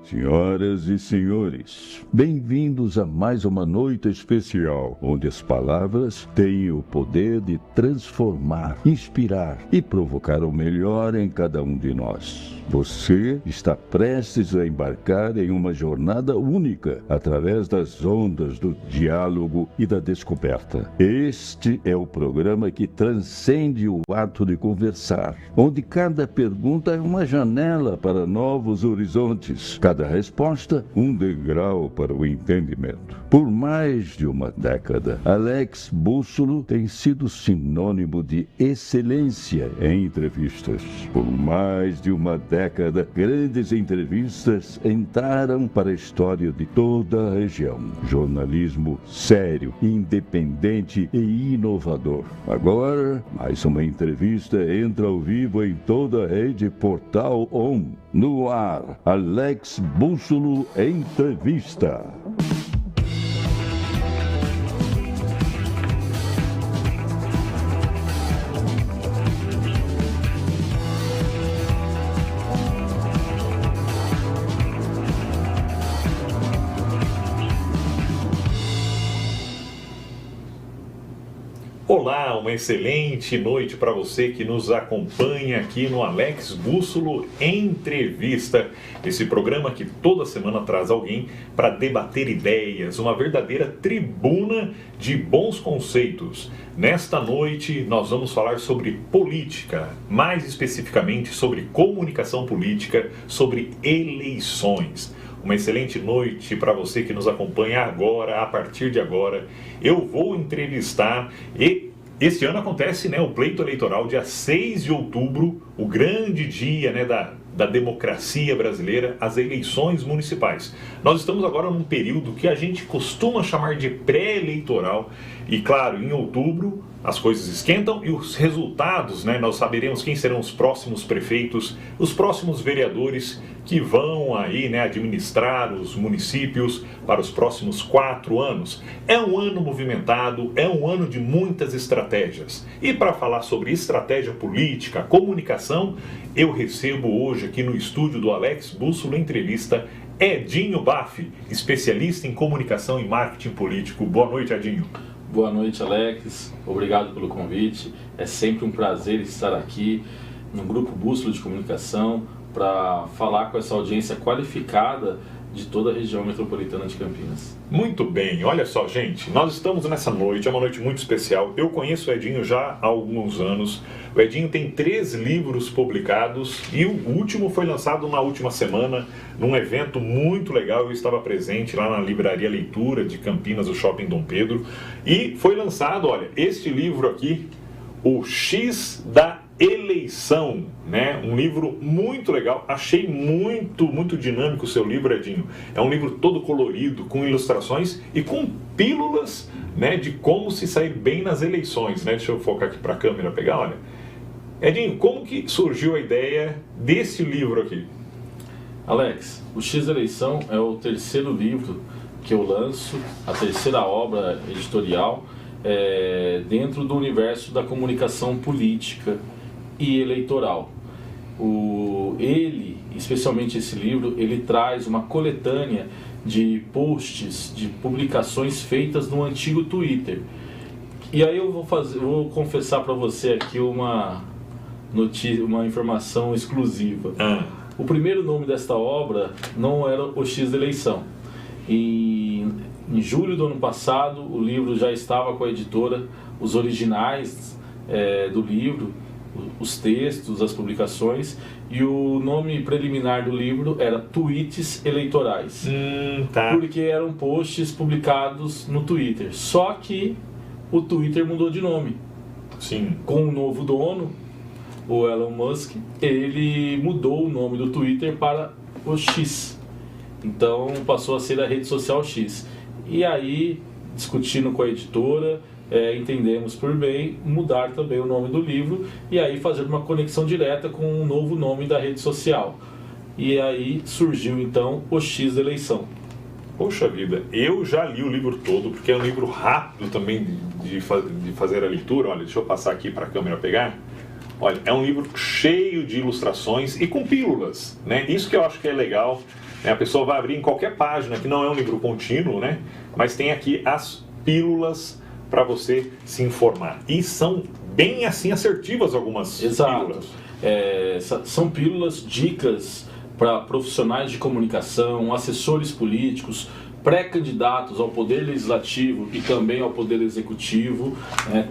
Senhoras e senhores, bem-vindos a mais uma noite especial, onde as palavras têm o poder de transformar, inspirar e provocar o melhor em cada um de nós. Você está prestes a embarcar em uma jornada única, através das ondas do diálogo e da descoberta. Este é o programa que transcende o ato de conversar, onde cada pergunta é uma janela para novos horizontes, cada resposta um degrau para o entendimento. Por mais de uma década, Alex Bússolo tem sido sinônimo de excelência em entrevistas. Por mais de uma década, grandes entrevistas entraram para a história de toda a região. Jornalismo sério, independente e inovador. Agora, mais uma entrevista entra ao vivo em toda a rede Portal ON. No ar, Alex Bússolo Entrevista. Olá, uma excelente noite para você que nos acompanha aqui no Alex Bússolo Entrevista, esse programa que toda semana traz alguém para debater ideias, uma verdadeira tribuna de bons conceitos. Nesta noite nós vamos falar sobre política, mais especificamente sobre comunicação política, sobre eleições. Uma excelente noite para você que nos acompanha agora, a partir de agora. Eu vou entrevistar e este ano acontece, o pleito eleitoral, dia 6 de outubro, o grande dia, da democracia brasileira, as eleições municipais. Nós estamos agora num período que a gente costuma chamar de pré-eleitoral e, claro, em outubro as coisas esquentam e os resultados, nós saberemos quem serão os próximos prefeitos, os próximos vereadores que vão aí, administrar os municípios para os próximos 4 anos. É um ano movimentado, é um ano de muitas estratégias. E para falar sobre estratégia política, comunicação, eu recebo hoje aqui no estúdio do Alex Bússolo Entrevista Edinho Baff, especialista em comunicação e marketing político. Boa noite, Edinho. Boa noite, Alex. Obrigado pelo convite. É sempre um prazer estar aqui no Grupo Bússolo de Comunicação para falar com essa audiência qualificada de toda a região metropolitana de Campinas. Muito bem, olha só, gente, nós estamos nessa noite, é uma noite muito especial. Eu conheço o Edinho já há alguns anos. O Edinho tem 3 livros publicados e o último foi lançado na última semana, num evento muito legal. Eu estava presente lá na Livraria Leitura de Campinas, o Shopping Dom Pedro, e foi lançado, olha, este livro aqui, O X da Eleição, um livro muito legal. Achei muito dinâmico o seu livro, Edinho. É um livro todo colorido, com ilustrações e com pílulas, de como se sair bem nas eleições, Deixa eu focar aqui para a câmera pegar, olha. Edinho, como que surgiu a ideia desse livro aqui? Alex, o X da Eleição é o 3º livro que eu lanço, a 3ª obra editorial dentro do universo da comunicação política e eleitoral. Especialmente esse livro, ele traz uma coletânea de posts, de publicações feitas no antigo Twitter. E aí eu vou confessar para você aqui uma informação exclusiva. O primeiro nome desta obra não era O X da Eleição. Em julho do ano passado, o livro já estava com a editora, os originais do livro, os textos, as publicações, e o nome preliminar do livro era Tweets Eleitorais. Porque eram posts publicados no Twitter. Só que o Twitter mudou de nome. Sim. Com o novo dono, o Elon Musk, ele mudou o nome do Twitter para o X. Então passou a ser a rede social X. E aí, discutindo com a editora, entendemos por bem mudar também o nome do livro e aí fazer uma conexão direta com o novo nome da rede social. E aí surgiu então o X da Eleição. Poxa vida, eu já li o livro todo, porque é um livro rápido também de fazer a leitura. Olha, deixa eu passar aqui para a câmera pegar. Olha, é um livro cheio de ilustrações e com pílulas, Isso que eu acho que é legal A pessoa vai abrir em qualquer página, que não é um livro contínuo, né? Mas tem aqui as pílulas para você se informar. E são bem assim assertivas algumas pílulas. São pílulas, dicas para profissionais de comunicação, assessores políticos, pré-candidatos ao Poder Legislativo e também ao Poder Executivo,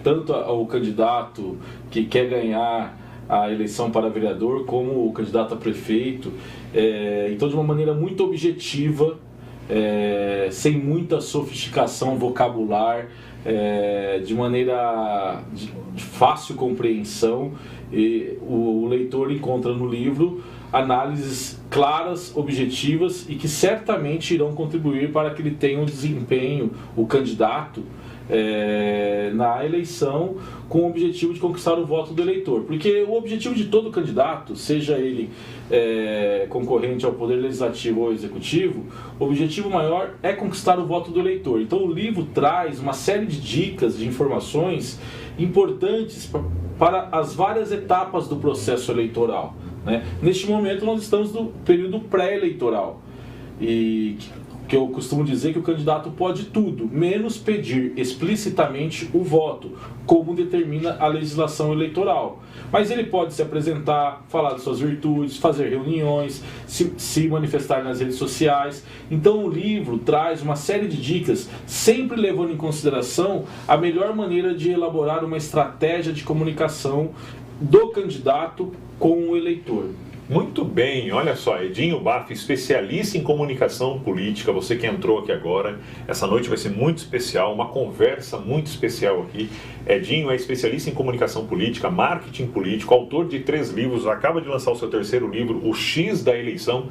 tanto ao candidato que quer ganhar a eleição para vereador como o candidato a prefeito. Então, de uma maneira muito objetiva, sem muita sofisticação vocabular, de maneira de fácil compreensão, e o leitor encontra no livro análises claras, objetivas e que certamente irão contribuir para que ele tenha um desempenho, o candidato, na eleição, com o objetivo de conquistar o voto do eleitor. Porque o objetivo de todo candidato, seja ele concorrente ao Poder Legislativo ou Executivo, o objetivo maior é conquistar o voto do eleitor. Então o livro traz uma série de dicas, de informações importantes para as várias etapas do processo eleitoral, né? Neste momento nós estamos no período pré-eleitoral, e que eu costumo dizer que o candidato pode tudo, menos pedir explicitamente o voto, como determina a legislação eleitoral. Mas ele pode se apresentar, falar de suas virtudes, fazer reuniões, se manifestar nas redes sociais. Então o livro traz uma série de dicas, sempre levando em consideração a melhor maneira de elaborar uma estratégia de comunicação do candidato com o eleitor. Muito bem, olha só, Edinho Baff, especialista em comunicação política, você que entrou aqui agora, essa noite vai ser muito especial, uma conversa muito especial aqui. Edinho é especialista em comunicação política, marketing político, autor de 3 livros, acaba de lançar o seu 3º livro, O X da Eleição.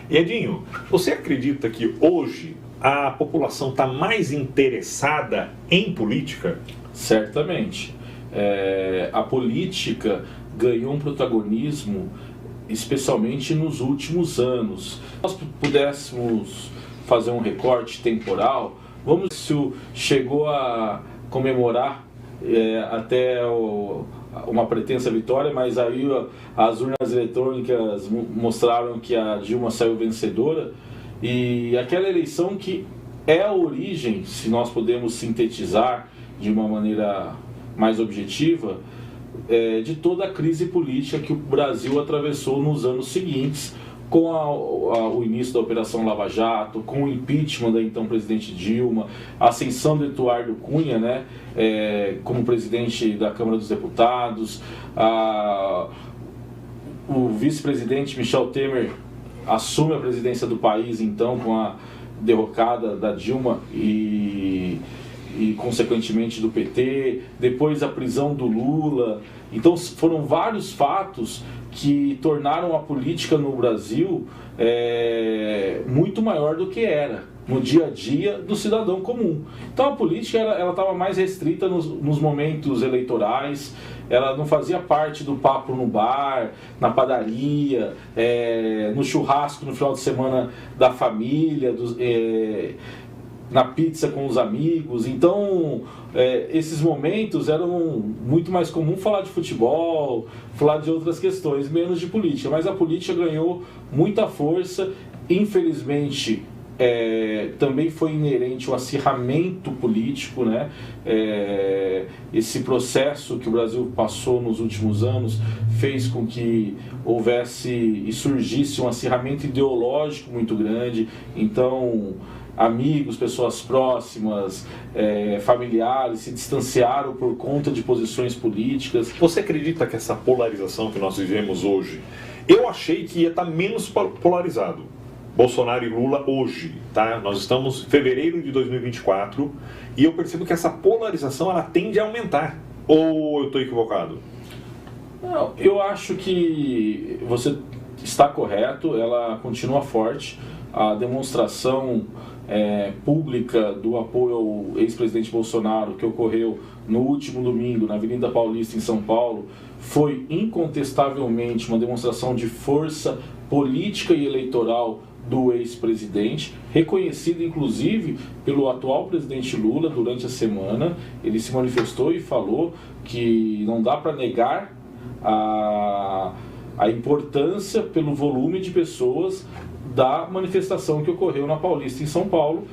E Edinho, você acredita que hoje a população está mais interessada em política? Certamente. A política ganhou um protagonismo especialmente nos últimos anos. Se nós pudéssemos fazer um recorte temporal, vamos ver se chegou a comemorar até uma pretensa vitória, mas aí as urnas eletrônicas mostraram que a Dilma saiu vencedora, e aquela eleição que é a origem, se nós podemos sintetizar de uma maneira mais objetiva, de toda a crise política que o Brasil atravessou nos anos seguintes, com o início da Operação Lava Jato, com o impeachment da então presidente Dilma, a ascensão do Eduardo Cunha, né, como presidente da Câmara dos Deputados, o vice-presidente Michel Temer assume a presidência do país, então, com a derrocada da Dilma e consequentemente do PT, depois a prisão do Lula. Então foram vários fatos que tornaram a política no Brasil muito maior do que era no dia a dia do cidadão comum. Então a política ela estava mais restrita nos momentos eleitorais, ela não fazia parte do papo no bar, na padaria, no churrasco no final de semana da família, na pizza com os amigos. Então esses momentos eram muito mais comum falar de futebol, falar de outras questões, menos de política. Mas a política ganhou muita força. Infelizmente também foi inerente o acirramento político, né? Esse processo que o Brasil passou nos últimos anos fez com que houvesse e surgisse um acirramento ideológico muito grande. Então amigos, pessoas próximas, familiares se distanciaram por conta de posições políticas. Você acredita que essa polarização que nós vivemos hoje, eu achei que ia estar menos polarizado, Bolsonaro e Lula hoje, tá? Nós estamos em fevereiro de 2024 e eu percebo que essa polarização ela tende a aumentar. Ou eu estou equivocado? Não, eu acho que você está correto, ela continua forte. A demonstração pública do apoio ao ex-presidente Bolsonaro, que ocorreu no último domingo na Avenida Paulista, em São Paulo, foi incontestavelmente uma demonstração de força política e eleitoral do ex-presidente, reconhecido inclusive pelo atual presidente Lula durante a semana. Ele se manifestou e falou que não dá para negar a importância pelo volume de pessoas da manifestação que ocorreu na Paulista, em São Paulo,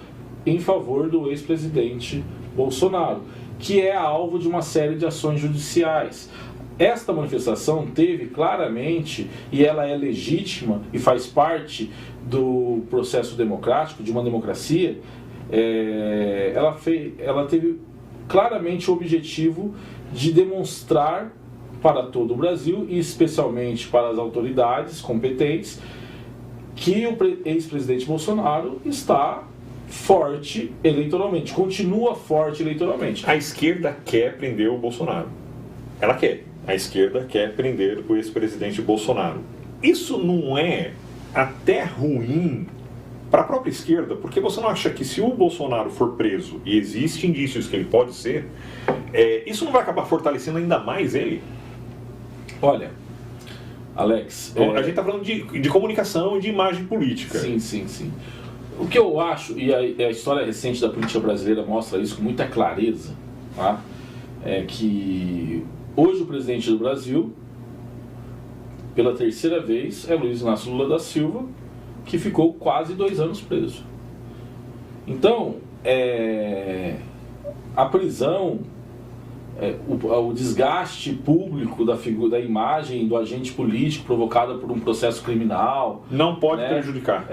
em favor do ex-presidente Bolsonaro, que é alvo de uma série de ações judiciais. Esta manifestação teve claramente, e ela é legítima e faz parte do processo democrático, de uma democracia, ela teve claramente o objetivo de demonstrar para todo o Brasil, e especialmente para as autoridades competentes, que o ex-presidente Bolsonaro está forte eleitoralmente, continua forte eleitoralmente. A esquerda quer prender o Bolsonaro. Ela quer. A esquerda quer prender o ex-presidente Bolsonaro. Isso não é até ruim para a própria esquerda, porque você não acha que se o Bolsonaro for preso, e existem indícios que ele pode ser, isso não vai acabar fortalecendo ainda mais ele? Olha, Alex... A gente está falando de comunicação e de imagem política. Sim. O que eu acho, e a história recente da política brasileira mostra isso com muita clareza, tá? É que hoje o presidente do Brasil, pela terceira vez, é Luiz Inácio Lula da Silva, que ficou quase 2 anos preso. Então, a prisão, o desgaste público da imagem do agente político provocada por um processo criminal... Não pode prejudicar.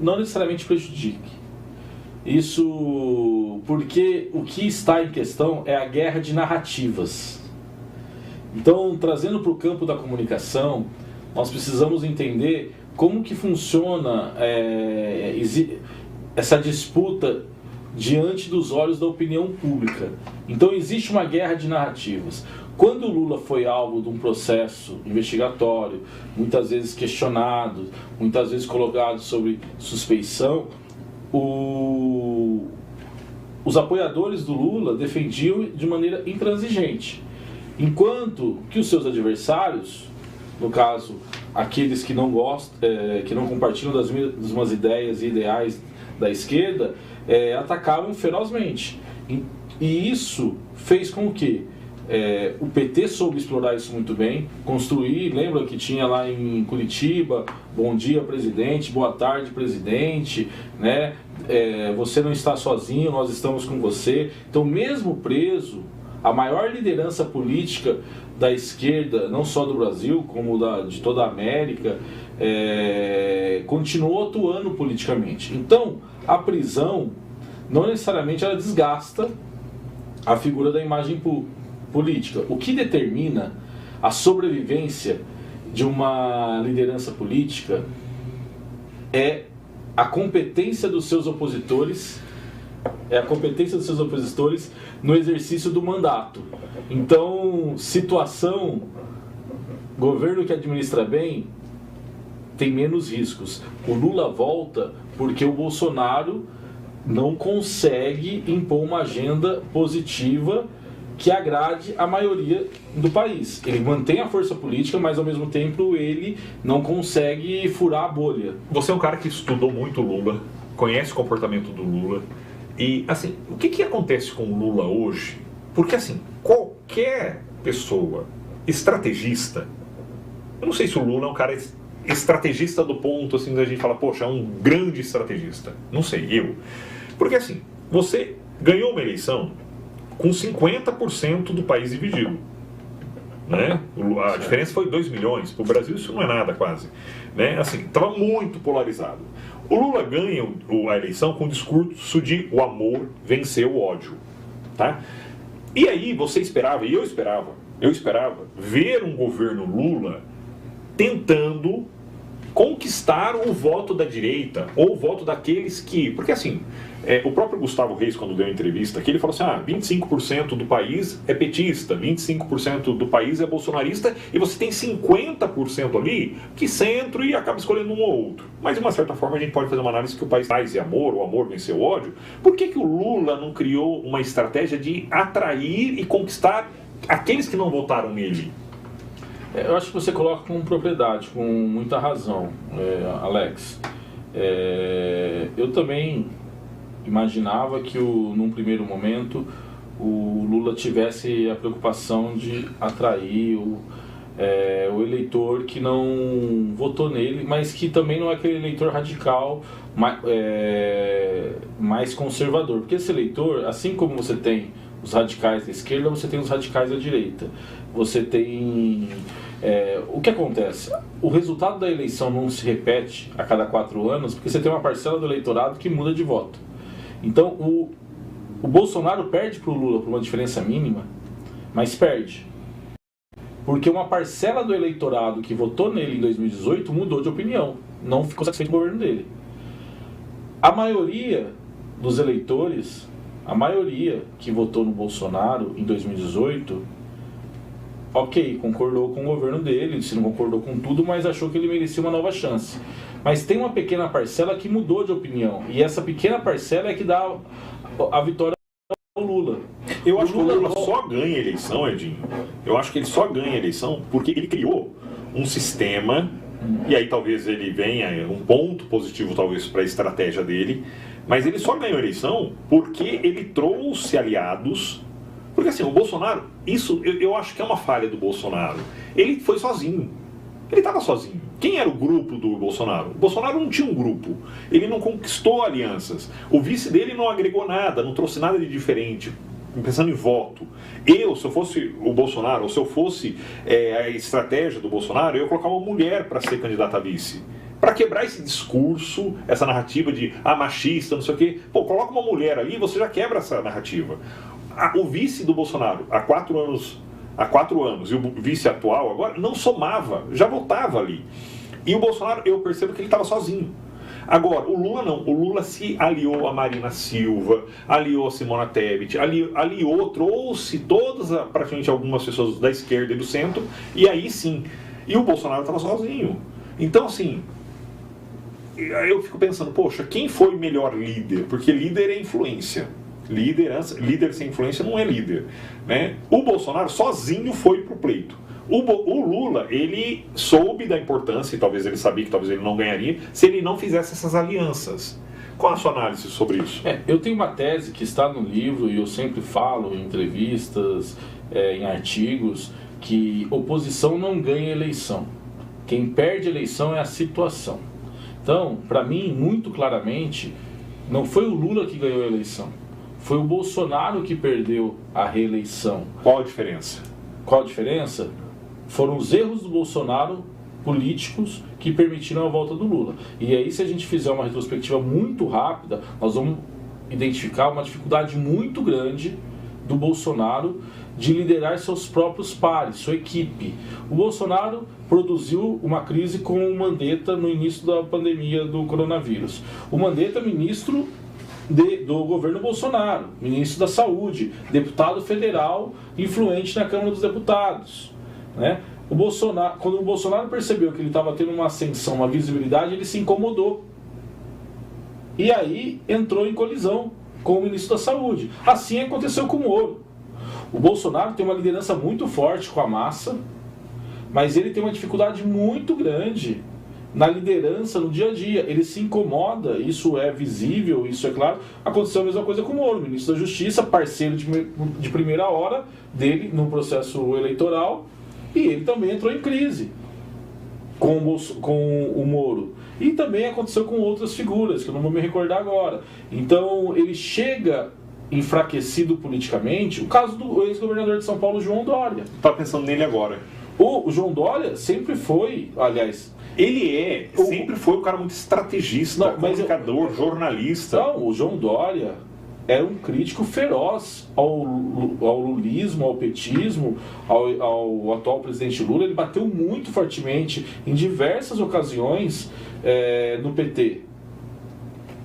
Não necessariamente prejudique. Isso porque o que está em questão é a guerra de narrativas. Então, trazendo para o campo da comunicação, nós precisamos entender como que funciona essa disputa diante dos olhos da opinião pública. Então existe uma guerra de narrativas. Quando o Lula foi alvo de um processo investigatório, muitas vezes questionado, muitas vezes colocado sob suspeição, os apoiadores do Lula defendiam de maneira intransigente, enquanto que os seus adversários, no caso aqueles que não gostam, que não compartilham das mesmas ideias e ideais da esquerda, atacavam ferozmente. E isso fez com que o PT soube explorar isso muito bem, construir, lembra que tinha lá em Curitiba, bom dia presidente, boa tarde presidente, né? Você não está sozinho, nós estamos com você. Então, mesmo preso, a maior liderança política da esquerda, não só do Brasil, como de toda a América, continuou atuando politicamente. Então, a prisão não necessariamente ela desgasta a figura da imagem política. O que determina a sobrevivência de uma liderança política é a competência dos seus opositores, no exercício do mandato. Então, governo que administra bem tem menos riscos. O Lula volta porque o Bolsonaro não consegue impor uma agenda positiva que agrade a maioria do país. Ele mantém a força política, mas ao mesmo tempo ele não consegue furar a bolha. Você é um cara que estudou muito o Lula, conhece o comportamento do Lula. E, assim, o que acontece com o Lula hoje? Porque, assim, qualquer pessoa estrategista... Eu não sei se o Lula é um cara estrategista do ponto, assim, da gente fala, poxa, é um grande estrategista. Não sei, eu. Porque, assim, você ganhou uma eleição com 50% do país dividido. Né? A diferença foi 2 milhões. Para o Brasil isso não é nada, quase. Né? Assim, estava muito polarizado. O Lula ganha a eleição com o discurso de o amor venceu o ódio. Tá? E aí você esperava, e eu esperava ver um governo Lula tentando conquistar o voto da direita, ou o voto daqueles que... Porque assim, o próprio Gustavo Reis, quando deu uma entrevista aqui, ele falou assim, 25% do país é petista, 25% do país é bolsonarista, e você tem 50% ali que centro e acaba escolhendo um ou outro. Mas de uma certa forma a gente pode fazer uma análise que o país traz amor, o amor venceu o ódio. Por que o Lula não criou uma estratégia de atrair e conquistar aqueles que não votaram nele? Eu acho que você coloca com propriedade, com muita razão, Alex. Eu também imaginava que num primeiro momento o Lula tivesse a preocupação de atrair o eleitor que não votou nele, mas que também não é aquele eleitor radical mais conservador. Porque esse eleitor, assim como você tem os radicais da esquerda, você tem os radicais da direita. Você tem... o que acontece? O resultado da eleição não se repete a cada 4 anos, porque você tem uma parcela do eleitorado que muda de voto. Então, o Bolsonaro perde para o Lula por uma diferença mínima, mas perde. Porque uma parcela do eleitorado que votou nele em 2018 mudou de opinião, não ficou satisfeito com o governo dele. A maioria dos eleitores, a maioria que votou no Bolsonaro em 2018, ok, concordou com o governo dele, se não concordou com tudo, mas achou que ele merecia uma nova chance. Mas tem uma pequena parcela que mudou de opinião, e essa pequena parcela é que dá a vitória ao Lula. Eu acho que o Lula só ganha a eleição, Edinho. Eu acho que ele só ganha a eleição porque ele criou um sistema, e aí talvez ele venha um ponto positivo talvez para a estratégia dele, mas ele só ganhou a eleição porque ele trouxe aliados. Porque assim, o Bolsonaro, isso eu acho que é uma falha do Bolsonaro. Ele foi sozinho. Ele estava sozinho. Quem era o grupo do Bolsonaro? O Bolsonaro não tinha um grupo. Ele não conquistou alianças. O vice dele não agregou nada, não trouxe nada de diferente. Pensando em voto. Se eu fosse o Bolsonaro, ou se eu fosse a estratégia do Bolsonaro, eu ia colocar uma mulher para ser candidata a vice. Para quebrar esse discurso, essa narrativa de machista, não sei o quê. Pô, coloca uma mulher ali e você já quebra essa narrativa. O vice do Bolsonaro, há 4 anos, e o vice atual agora, não somava, já voltava ali. E o Bolsonaro, eu percebo que ele estava sozinho. Agora, o Lula não. O Lula se aliou a Marina Silva, aliou a Simona Tebet, aliou, trouxe praticamente algumas pessoas da esquerda e do centro, e aí sim. E o Bolsonaro estava sozinho. Então, assim, eu fico pensando, poxa, quem foi o melhor líder? Porque líder é influência. Líder sem influência não é líder, né? O Bolsonaro sozinho foi pro pleito. O Lula, ele soube da importância, e talvez ele sabia que talvez ele não ganharia, se ele não fizesse essas alianças. Qual a sua análise sobre isso? Eu tenho uma tese que está no livro, e eu sempre falo em entrevistas, em artigos, que oposição não ganha eleição. Quem perde eleição é a situação. Então, para mim, muito claramente, não foi o Lula que ganhou a eleição. Foi o Bolsonaro que perdeu a reeleição. Qual a diferença? Qual a diferença? Foram os erros do Bolsonaro políticos que permitiram a volta do Lula. E aí, se a gente fizer uma retrospectiva muito rápida, nós vamos identificar uma dificuldade muito grande do Bolsonaro de liderar seus próprios pares, sua equipe. O Bolsonaro produziu uma crise com o Mandetta no início da pandemia do coronavírus. O Mandetta, ministro do governo Bolsonaro, ministro da Saúde, deputado federal influente na Câmara dos Deputados, né? Quando o Bolsonaro percebeu que ele estava tendo uma ascensão, uma visibilidade, ele se incomodou. E aí entrou em colisão com o ministro da Saúde. Assim aconteceu com o Moro. O Bolsonaro tem uma liderança muito forte com a massa, mas ele tem uma dificuldade muito grande na liderança, no dia a dia. Ele se incomoda, isso é visível, isso é claro. Aconteceu a mesma coisa com o Moro, ministro da Justiça, parceiro de primeira hora dele no processo eleitoral, e ele também entrou em crise com o Moro. E também aconteceu com outras figuras, que eu não vou me recordar agora. Então, ele chega enfraquecido politicamente. O caso do ex-governador de São Paulo, João Dória. Tá pensando nele agora. O João Dória sempre foi, aliás... Ele sempre foi um cara muito estrategista, comunicador, jornalista. Não, o João Dória era um crítico feroz ao lulismo, ao petismo, ao atual presidente Lula. Ele bateu muito fortemente em diversas ocasiões no PT.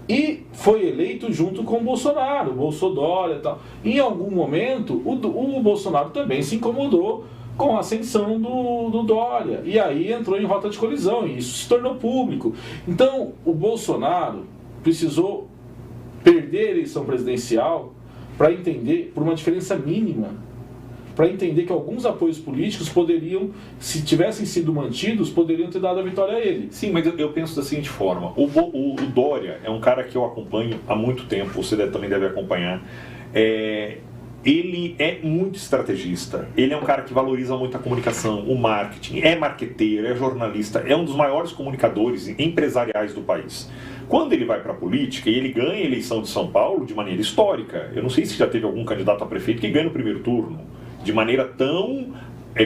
E foi eleito junto com o Bolsonaro, o Bolsodória e tal. Em algum momento, o Bolsonaro também se incomodou com a ascensão do Dória. E aí entrou em rota de colisão, e isso se tornou público. Então, o Bolsonaro precisou perder a eleição presidencial para entender, por uma diferença mínima, para entender que alguns apoios políticos poderiam, se tivessem sido mantidos, poderiam ter dado a vitória a ele. Sim, mas eu penso da seguinte forma. O Dória é um cara que eu acompanho há muito tempo, você também deve acompanhar. ele é muito estrategista, ele é um cara que valoriza muito a comunicação, o marketing, é marqueteiro, é jornalista, é um dos maiores comunicadores empresariais do país. Quando ele vai para a política e ele ganha a eleição de São Paulo de maneira histórica, eu não sei se já teve algum candidato a prefeito que ganha no primeiro turno, de maneira tão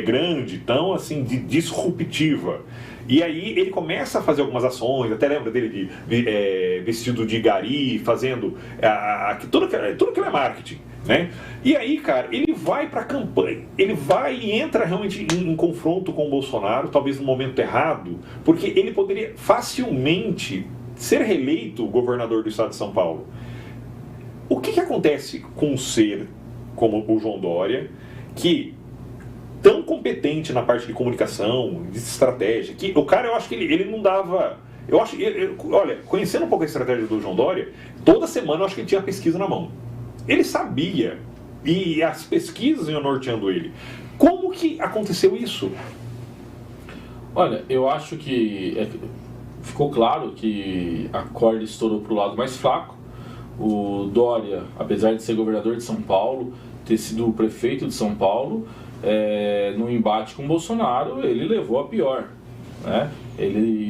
grande, tão assim, disruptiva. E aí ele começa a fazer algumas ações, até lembra dele vestido de gari, fazendo tudo aquilo é marketing, né? E aí, cara, ele vai pra campanha, ele vai e entra realmente em confronto com o Bolsonaro, talvez no momento errado, porque ele poderia facilmente ser reeleito governador do estado de São Paulo. O que acontece com um ser como o João Dória, que tão competente na parte de comunicação, de estratégia, que o cara, eu acho que ele não dava... olha, conhecendo um pouco a estratégia do João Dória, toda semana eu acho que ele tinha a pesquisa na mão. Ele sabia, e as pesquisas iam norteando ele. Como que aconteceu isso? Olha, eu acho que ficou claro que a corda estourou para o lado mais fraco. O Dória, apesar de ser governador de São Paulo, ter sido o prefeito de São Paulo, no embate com o Bolsonaro, ele levou a pior, né?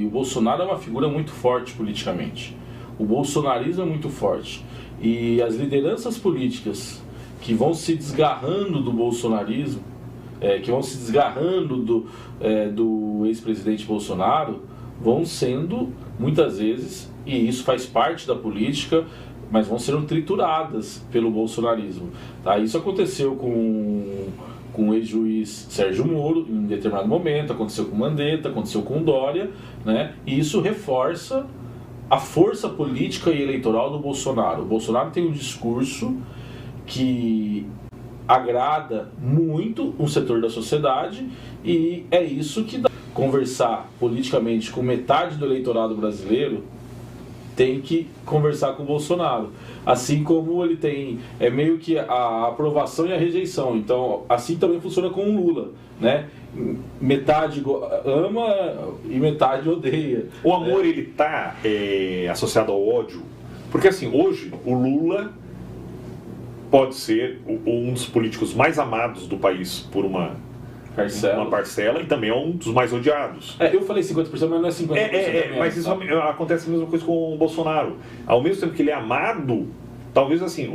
O Bolsonaro é uma figura muito forte politicamente. O bolsonarismo é muito forte. E as lideranças políticas que vão se desgarrando do bolsonarismo, que vão se desgarrando do ex-presidente Bolsonaro, vão sendo, muitas vezes, e isso faz parte da política, mas vão sendo trituradas pelo bolsonarismo. Tá? Isso aconteceu com o ex-juiz Sérgio Moro em determinado momento, aconteceu com o Mandetta, aconteceu com o Dória, né? E isso reforça a força política e eleitoral do Bolsonaro. O Bolsonaro tem um discurso que agrada muito um setor da sociedade e é isso que dá. Conversar politicamente com metade do eleitorado brasileiro tem que conversar com o Bolsonaro. Assim como ele tem meio que a aprovação e a rejeição. Então, assim também funciona com o Lula, né? Metade ama e metade odeia. O amor, ele tá associado ao ódio? Porque assim, hoje, o Lula pode ser um dos políticos mais amados do país por uma parcela e também é um dos mais odiados. Eu falei 50%, mas não é 50%. Mas isso acontece a mesma coisa com o Bolsonaro. Ao mesmo tempo que ele é amado, talvez assim,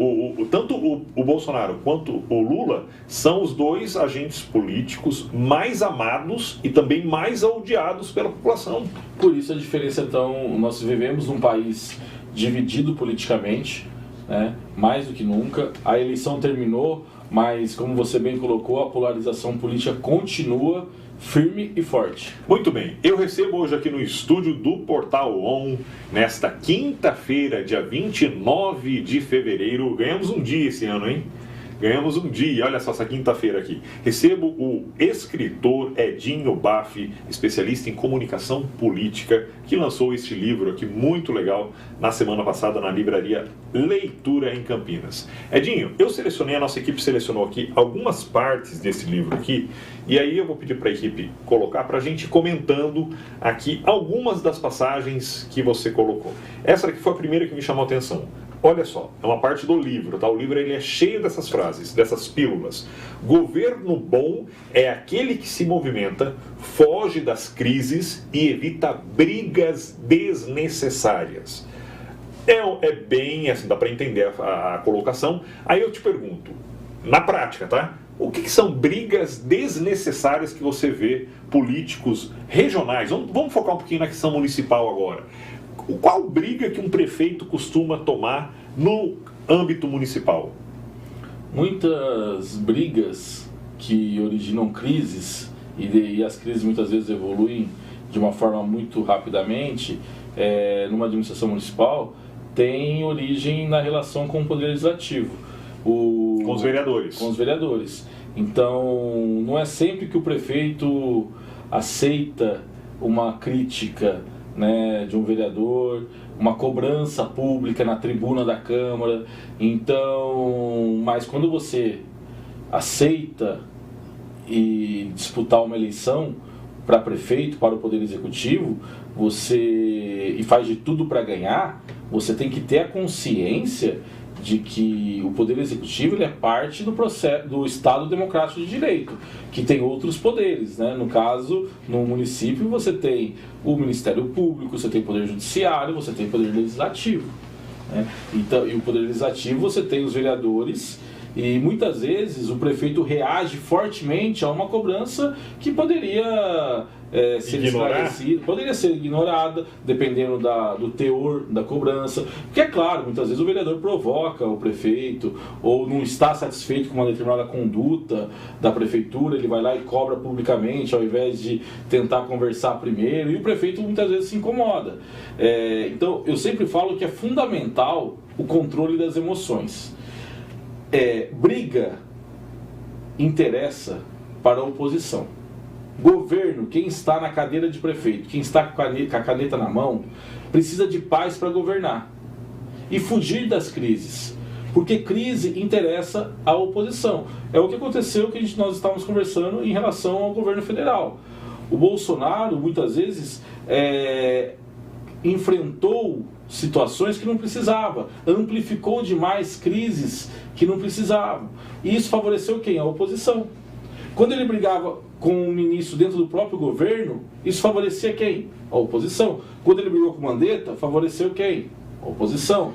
tanto o Bolsonaro quanto o Lula são os dois agentes políticos mais amados e também mais odiados pela população. Por isso a diferença, então, nós vivemos num país dividido politicamente, né, mais do que nunca. A eleição terminou, mas, como você bem colocou, a polarização política continua firme e forte. Muito bem, eu recebo hoje aqui no estúdio do Portal ON, nesta quinta-feira, dia 29 de fevereiro. Ganhamos um dia esse ano, hein? Ganhamos um dia, olha só essa quinta-feira aqui. Recebo o escritor Edinho Baff, especialista em comunicação política, que lançou este livro aqui muito legal na semana passada na livraria Leitura em Campinas. Edinho, a nossa equipe selecionou aqui algumas partes desse livro aqui, e aí eu vou pedir para a equipe colocar para a gente comentando aqui algumas das passagens que você colocou. Essa aqui foi a primeira que me chamou a atenção. Olha só, é uma parte do livro, tá? O livro ele é cheio dessas frases, dessas pílulas. Governo bom é aquele que se movimenta, foge das crises e evita brigas desnecessárias. É bem assim, dá para entender a colocação. Aí eu te pergunto, na prática, tá? O que são brigas desnecessárias que você vê políticos regionais? Vamos focar um pouquinho na questão municipal agora. Qual briga que um prefeito costuma tomar no âmbito municipal? Muitas brigas que originam crises, e as crises muitas vezes evoluem de uma forma muito rapidamente, numa administração municipal, tem origem na relação com o Poder Legislativo. Com os vereadores. Com os vereadores. Então, não é sempre que o prefeito aceita uma crítica, né, de um vereador, uma cobrança pública na tribuna da Câmara. Então, mas quando você aceita e disputar uma eleição para prefeito, para o Poder Executivo, e faz de tudo para ganhar, você tem que ter a consciência de que o Poder Executivo ele é parte do processo do Estado Democrático de Direito, que tem outros poderes, né? No caso, no município você tem o Ministério Público, você tem o Poder Judiciário, você tem o Poder Legislativo, né? Então, e o Poder Legislativo você tem os vereadores, e muitas vezes o prefeito reage fortemente a uma cobrança que poderia ser esclarecida, poderia ser ignorada, dependendo do teor da cobrança. Porque, é claro, muitas vezes o vereador provoca o prefeito, ou não está satisfeito com uma determinada conduta da prefeitura, ele vai lá e cobra publicamente, ao invés de tentar conversar primeiro, e o prefeito muitas vezes se incomoda. Então, eu sempre falo que é fundamental o controle das emoções. Briga interessa para a oposição. Governo, quem está na cadeira de prefeito, quem está com a caneta na mão, precisa de paz para governar e fugir das crises, porque crise interessa à oposição. É o que aconteceu que nós estávamos conversando em relação ao governo federal. O Bolsonaro, muitas vezes, enfrentou situações que não precisava, amplificou demais crises que não precisavam. E isso favoreceu quem? A oposição. Quando ele brigava com o ministro dentro do próprio governo, isso favorecia quem? A oposição. Quando ele brigou com o Mandetta, favoreceu quem? A oposição.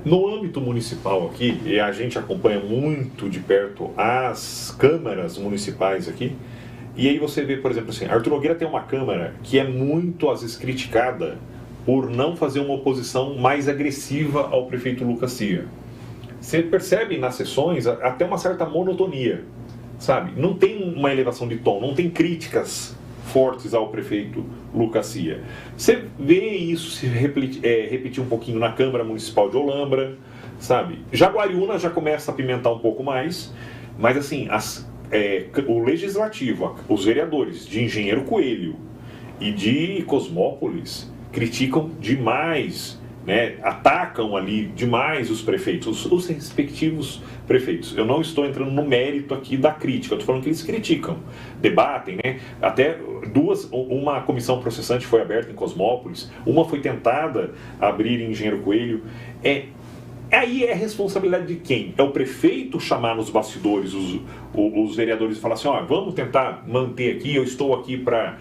No âmbito municipal aqui, e a gente acompanha muito de perto as câmaras municipais aqui, e aí você vê, por exemplo, assim, Arthur Nogueira tem uma câmara que é muito, às vezes, criticada por não fazer uma oposição mais agressiva ao prefeito Lucas Cia. Você percebe nas sessões até uma certa monotonia, sabe? Não tem uma elevação de tom, não tem críticas fortes ao prefeito Lucas Cia. Você vê isso se repetir um pouquinho na Câmara Municipal de Olambra, sabe? Jaguariúna já começa a apimentar um pouco mais, mas assim, o Legislativo, os vereadores de Engenheiro Coelho e de Cosmópolis criticam demais, né? Atacam ali demais os prefeitos, os respectivos prefeitos. Eu não estou entrando no mérito aqui da crítica, eu estou falando que eles criticam, debatem, né? Até uma comissão processante foi aberta em Cosmópolis, uma foi tentada abrir em Engenheiro Coelho. Aí é responsabilidade de quem? É o prefeito chamar nos bastidores os vereadores e falar assim, vamos tentar manter aqui, eu estou aqui para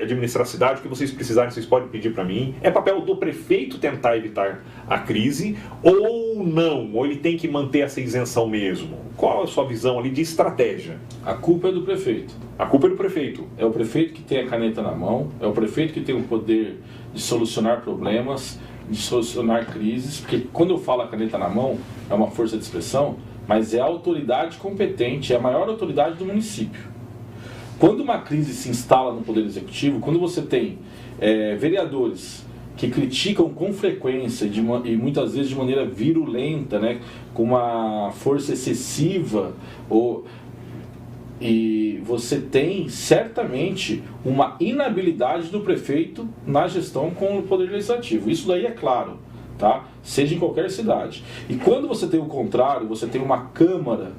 administrar a cidade, o que vocês precisarem, vocês podem pedir para mim. É papel do prefeito tentar evitar a crise, ou não? Ou ele tem que manter essa isenção mesmo? Qual é a sua visão ali de estratégia? A culpa é do prefeito. A culpa é do prefeito. É o prefeito que tem a caneta na mão, é o prefeito que tem o poder de solucionar problemas, de solucionar crises, porque quando eu falo a caneta na mão, é uma força de expressão, mas é a autoridade competente, é a maior autoridade do município. Quando uma crise se instala no Poder Executivo, quando você tem vereadores que criticam com frequência e muitas vezes de maneira virulenta, né, com uma força excessiva, e você tem certamente uma inabilidade do prefeito na gestão com o Poder Legislativo. Isso daí é claro, tá? Seja em qualquer cidade. E quando você tem o contrário, você tem uma Câmara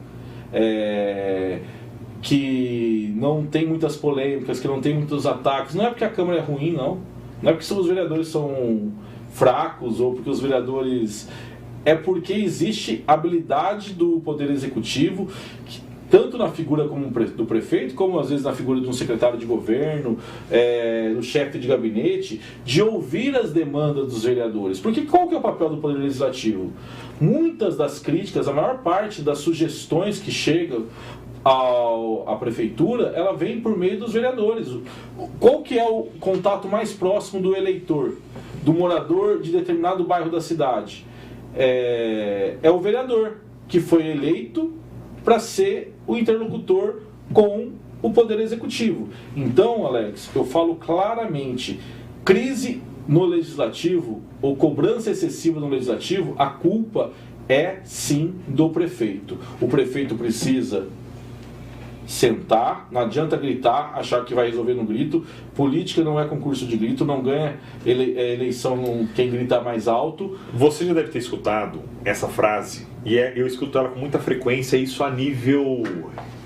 que não tem muitas polêmicas, que não tem muitos ataques, não é porque a Câmara é ruim, não. Não é porque os vereadores são fracos ou porque os vereadores... É porque existe habilidade do Poder Executivo, tanto na figura do prefeito, como às vezes na figura de um secretário de governo, do chefe de gabinete, de ouvir as demandas dos vereadores. Porque qual que é o papel do Poder Legislativo? Muitas das críticas, a maior parte das sugestões que chegam à prefeitura, ela vem por meio dos vereadores. Qual que é o contato mais próximo do eleitor, do morador de determinado bairro da cidade? É o vereador, que foi eleito para ser o interlocutor com o Poder Executivo. Então, Alex, eu falo claramente, crise no Legislativo, ou cobrança excessiva no Legislativo, a culpa é sim do prefeito. O prefeito precisa sentar, não adianta gritar, achar que vai resolver no grito. Política não é concurso de grito, não ganha eleição quem grita mais alto. Você já deve ter escutado essa frase, e eu escuto ela com muita frequência, isso a nível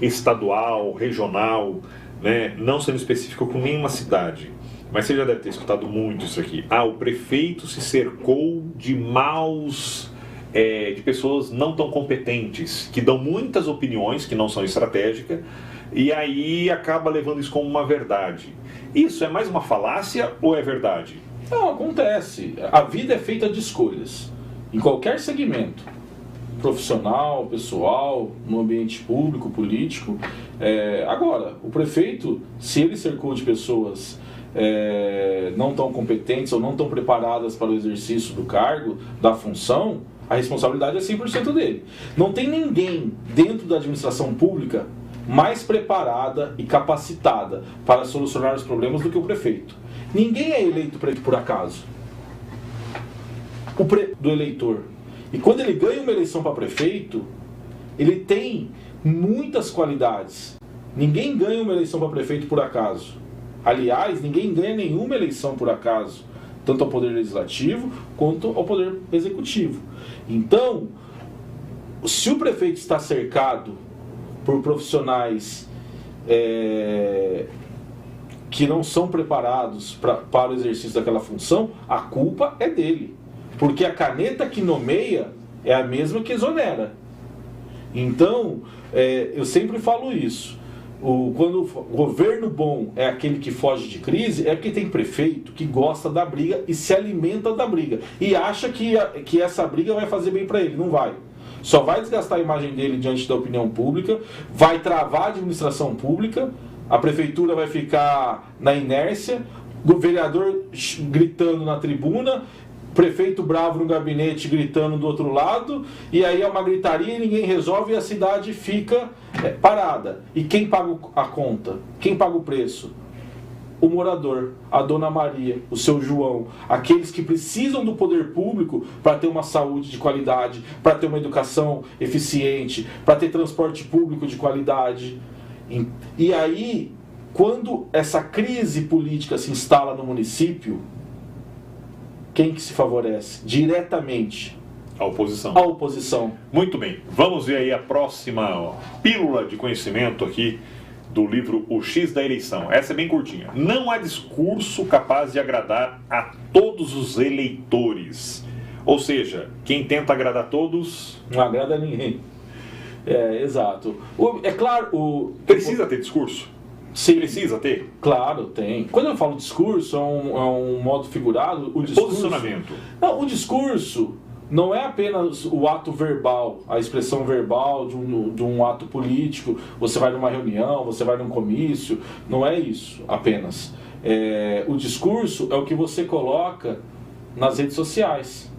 estadual, regional, né? Não sendo específico com nenhuma cidade, mas você já deve ter escutado muito isso aqui. O prefeito se cercou de maus de pessoas não tão competentes, que dão muitas opiniões que não são estratégicas, e aí acaba levando isso como uma verdade. Isso é mais uma falácia ou é verdade? Não, acontece. A vida é feita de escolhas. Em qualquer segmento. Profissional, pessoal, no ambiente público, político. Agora, o prefeito, se ele cercou de pessoas não tão competentes ou não tão preparadas para o exercício do cargo, da função, a responsabilidade é 100% dele. Não tem ninguém dentro da administração pública mais preparada e capacitada para solucionar os problemas do que o prefeito. Ninguém é eleito por acaso. Do eleitor. E quando ele ganha uma eleição para prefeito, ele tem muitas qualidades. Ninguém ganha uma eleição para prefeito por acaso. Aliás, ninguém ganha nenhuma eleição por acaso, tanto ao Poder Legislativo quanto ao Poder Executivo. Então, se o prefeito está cercado por profissionais que não são preparados para o exercício daquela função, a culpa é dele. Porque a caneta que nomeia é a mesma que exonera. Então, eu sempre falo isso. Quando o governo bom é aquele que foge de crise, é porque tem prefeito que gosta da briga e se alimenta da briga. E acha que essa briga vai fazer bem para ele. Não vai. Só vai desgastar a imagem dele diante da opinião pública, vai travar a administração pública, a prefeitura vai ficar na inércia, o vereador gritando na tribuna, prefeito bravo no gabinete gritando do outro lado, e aí é uma gritaria e ninguém resolve e a cidade fica parada. E quem paga a conta? Quem paga o preço? O morador, a Dona Maria, o seu João, aqueles que precisam do poder público para ter uma saúde de qualidade, para ter uma educação eficiente, para ter transporte público de qualidade. E aí, quando essa crise política se instala no município, quem que se favorece? Diretamente. A oposição. A oposição. Muito bem. Vamos ver aí a próxima pílula de conhecimento aqui do livro O X da Eleição. Essa é bem curtinha. Não há discurso capaz de agradar a todos os eleitores. Ou seja, quem tenta agradar a todos... não agrada a ninguém. Exato. É claro... Precisa ter discurso? Sim. Precisa ter? Claro, tem. Quando eu falo discurso, é um modo figurado. O discurso, posicionamento. Não, o discurso não é apenas o ato verbal, a expressão verbal de um ato político. Você vai numa reunião, você vai num comício. Não é isso apenas. O discurso é o que você coloca nas redes sociais.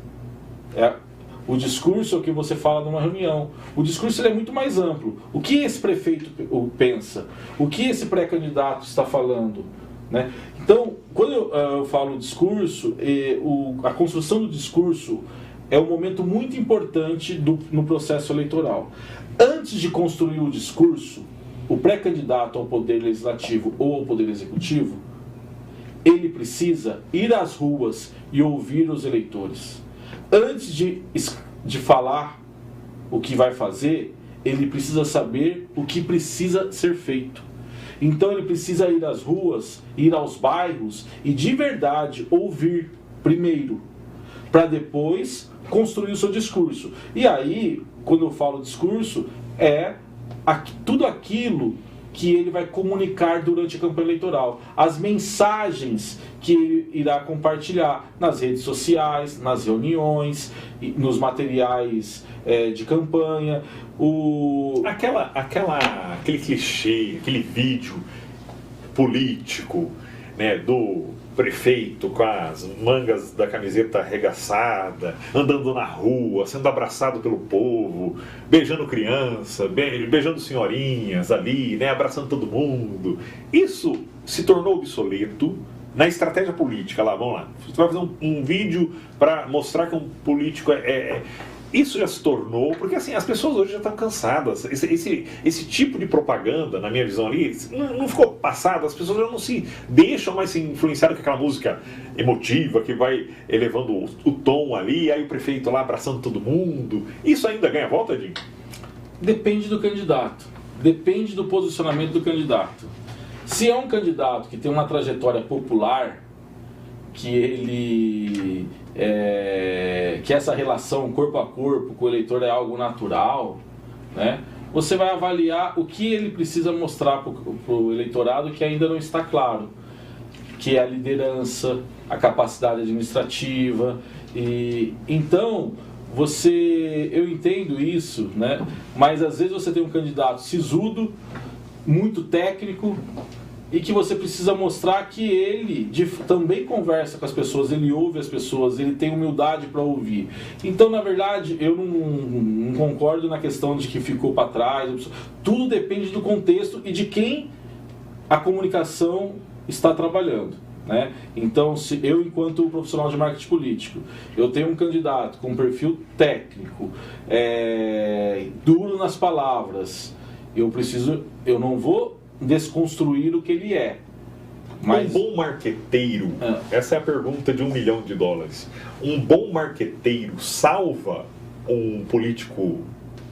O discurso é o que você fala numa reunião. O discurso ele é muito mais amplo. O que esse prefeito pensa? O que esse pré-candidato está falando? Né? Então, quando eu falo discurso, a construção do discurso é um momento muito importante no processo eleitoral. Antes de construir o discurso, o pré-candidato ao Poder Legislativo ou ao Poder Executivo, ele precisa ir às ruas e ouvir os eleitores. Antes de falar o que vai fazer, ele precisa saber o que precisa ser feito. Então ele precisa ir às ruas, ir aos bairros e de verdade ouvir primeiro, para depois construir o seu discurso. E aí, quando eu falo discurso, tudo aquilo que ele vai comunicar durante a campanha eleitoral, as mensagens que ele irá compartilhar nas redes sociais, nas reuniões, nos materiais de campanha, aquele clichê, aquele vídeo político, né, do prefeito com as mangas da camiseta arregaçada, andando na rua, sendo abraçado pelo povo, beijando criança, beijando senhorinhas ali, né, abraçando todo mundo. Isso se tornou obsoleto na estratégia política. Vamos lá. Você vai fazer um vídeo para mostrar que um político Isso já se tornou, porque assim, as pessoas hoje já estão cansadas. Esse tipo de propaganda, na minha visão ali, não ficou passado. As pessoas já não se deixam mais se influenciar com aquela música emotiva que vai elevando o tom ali, aí o prefeito lá abraçando todo mundo. Isso ainda ganha volta, Edinho? Depende do candidato. Depende do posicionamento do candidato. Se é um candidato que tem uma trajetória popular, que ele que essa relação corpo a corpo com o eleitor é algo natural, né? Você vai avaliar o que ele precisa mostrar para o eleitorado que ainda não está claro, que é a liderança, a capacidade administrativa. E então eu entendo isso, né? Mas às vezes você tem um candidato sisudo, muito técnico, e que você precisa mostrar que ele também conversa com as pessoas, ele ouve as pessoas, ele tem humildade para ouvir. Então, na verdade, eu não concordo na questão de que ficou para trás. Tudo depende do contexto e de quem a comunicação está trabalhando, né? Então, se eu, enquanto profissional de marketing político, eu tenho um candidato com um perfil técnico, duro nas palavras, eu não vou desconstruir o que ele é. Mas... Um bom marqueteiro, essa é a pergunta de $1 milhão. Um bom marqueteiro salva um político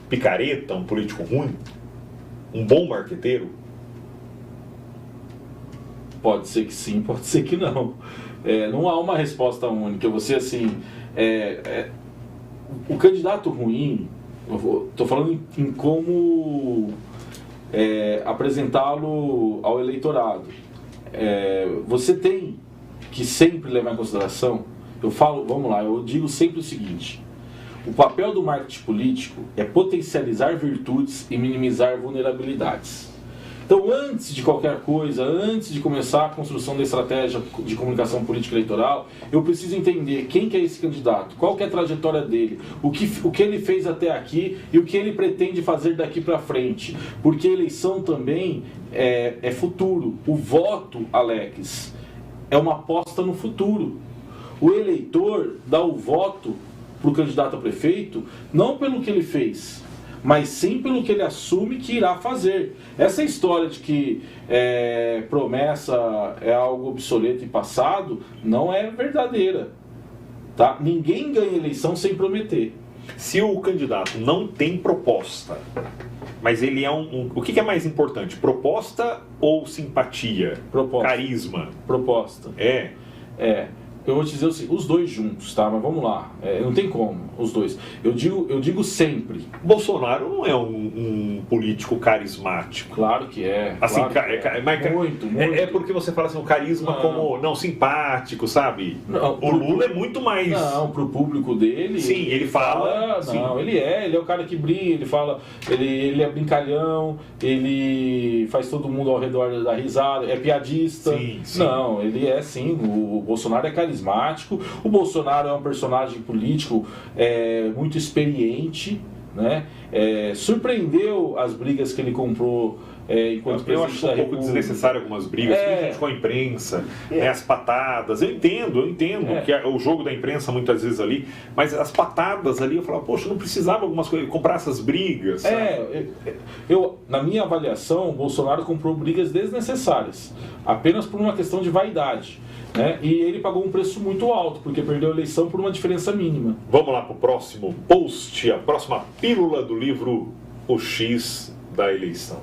picareta, um político ruim? Um bom marqueteiro? Pode ser que sim, pode ser que não. Não há uma resposta única. Você, assim, o candidato ruim, estou falando em como apresentá-lo ao eleitorado. Você tem que sempre levar em consideração, eu digo sempre o seguinte: o papel do marketing político é potencializar virtudes e minimizar vulnerabilidades. Então, antes de qualquer coisa, antes de começar a construção da estratégia de comunicação política eleitoral, eu preciso entender quem que é esse candidato, qual que é a trajetória dele, o que ele fez até aqui e o que ele pretende fazer daqui para frente. Porque eleição também é futuro. O voto, Alex, é uma aposta no futuro. O eleitor dá o voto para o candidato a prefeito não pelo que ele fez, mas sim pelo que ele assume que irá fazer. Essa história de que promessa é algo obsoleto e passado não é verdadeira, tá? Ninguém ganha eleição sem prometer. Se o candidato não tem proposta, mas ele é o que é mais importante? Proposta ou simpatia? Proposta. Carisma? Proposta. Eu vou te dizer assim, os dois juntos, tá? Mas vamos lá, não tem como, os dois. Eu digo sempre. Bolsonaro não é um político carismático. Claro que é. Assim, claro muito. É porque você fala assim, o carisma como simpático, sabe? Não, o Lula é muito mais... Não, pro público dele... Sim, ele fala... Não, ele é o cara que brilha, ele fala... Ele é brincalhão, ele faz todo mundo ao redor da risada, é piadista. Sim. Não, ele é sim, o Bolsonaro é carismático. O Bolsonaro é um personagem político muito experiente, né? Surpreendeu as brigas que ele comprou enquanto eu presidente acho da um pouco desnecessário algumas brigas, principalmente com a imprensa, as patadas. Eu entendo que é o jogo da imprensa muitas vezes ali, mas as patadas ali, eu falava, poxa, não precisava algumas coisas, comprar essas brigas. Na minha avaliação, o Bolsonaro comprou brigas desnecessárias, apenas por uma questão de vaidade. E ele pagou um preço muito alto, porque perdeu a eleição por uma diferença mínima. Vamos lá para o próximo post, a próxima pílula do livro O X da Eleição.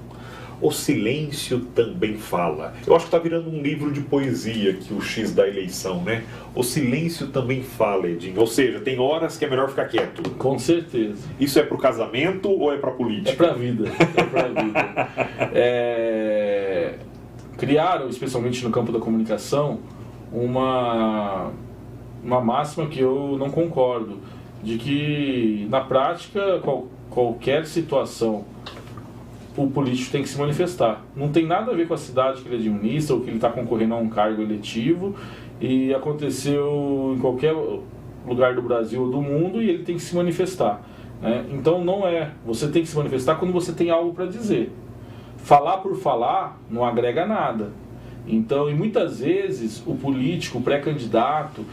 O silêncio também fala. Eu acho que está virando um livro de poesia aqui, O X da Eleição, né? O silêncio também fala, Edinho. Ou seja, tem horas que é melhor ficar quieto. Com certeza. Isso é para o casamento ou é para a política? É para a vida. Criaram, especialmente no campo da comunicação, uma máxima que eu não concordo, de que na prática qualquer situação o político tem que se manifestar. Não tem nada a ver com a cidade que ele administra ou que ele está concorrendo a um cargo eletivo, e aconteceu em qualquer lugar do Brasil ou do mundo e ele tem que se manifestar, né? Então você tem que se manifestar quando você tem algo para dizer. Falar por falar não agrega nada. Então, e muitas vezes o político, o pré-candidato,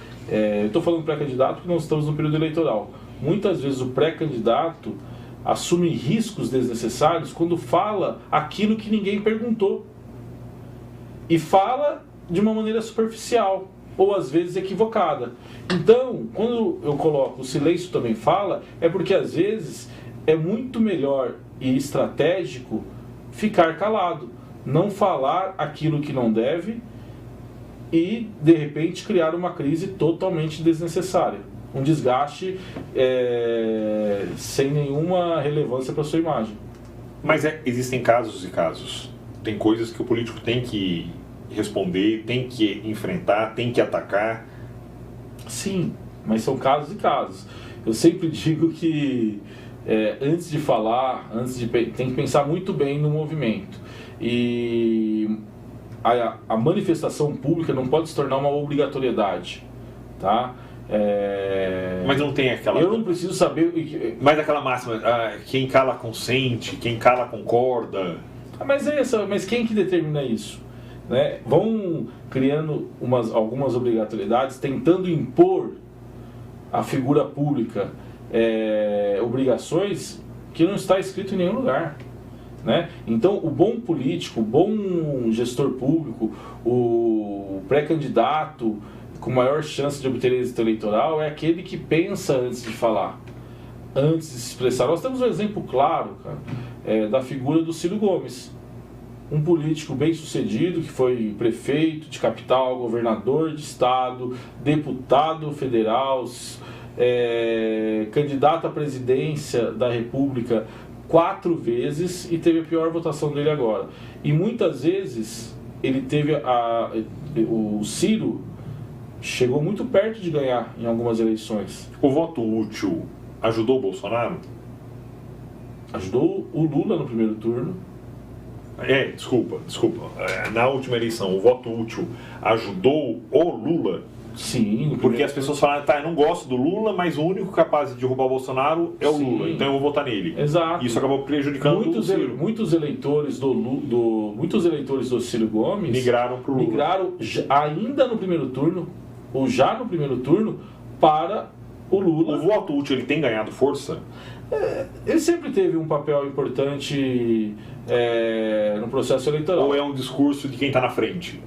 eu estou falando pré-candidato porque nós estamos no período eleitoral, muitas vezes o pré-candidato assume riscos desnecessários quando fala aquilo que ninguém perguntou, e fala de uma maneira superficial ou às vezes equivocada. Então, quando eu coloco o silêncio também fala, é porque às vezes é muito melhor e estratégico ficar calado, não falar aquilo que não deve e, de repente, criar uma crise totalmente desnecessária. Um desgaste sem nenhuma relevância para a sua imagem. Mas existem casos e casos. Tem coisas que o político tem que responder, tem que enfrentar, tem que atacar. Sim, mas são casos e casos. Eu sempre digo que antes de falar, tem que pensar muito bem no movimento. E a manifestação pública não pode se tornar uma obrigatoriedade, tá? Mas não tem aquela... Eu não preciso saber... Mas aquela máxima, quem cala consente, quem cala concorda. Mas quem que determina isso? Né? Vão criando algumas obrigatoriedades, tentando impor à figura pública obrigações que não está escrito em nenhum lugar. Né? Então, o bom político, o bom gestor público, o pré-candidato com maior chance de obter êxito eleitoral é aquele que pensa antes de falar, antes de se expressar. Nós temos um exemplo claro, cara, da figura do Ciro Gomes, um político bem sucedido que foi prefeito de capital, governador de estado, deputado federal, candidato à presidência da República 4 vezes e teve a pior votação dele agora. E muitas vezes ele teve o Ciro chegou muito perto de ganhar em algumas eleições. O voto útil ajudou o Bolsonaro? Ajudou o Lula no primeiro turno. Desculpa. Na última eleição, o voto útil ajudou o Lula? Sim. Porque as pessoas falaram, eu não gosto do Lula, mas o único capaz de derrubar o Bolsonaro é o Lula, então eu vou votar nele. Exato. Isso acabou prejudicando o Ciro. Muitos eleitores do Ciro Gomes migraram para o Lula. Migraram ainda no primeiro turno, ou já no primeiro turno, para o Lula. O voto útil, ele tem ganhado força? Ele sempre teve um papel importante no processo eleitoral. Ou é um discurso de quem está na frente?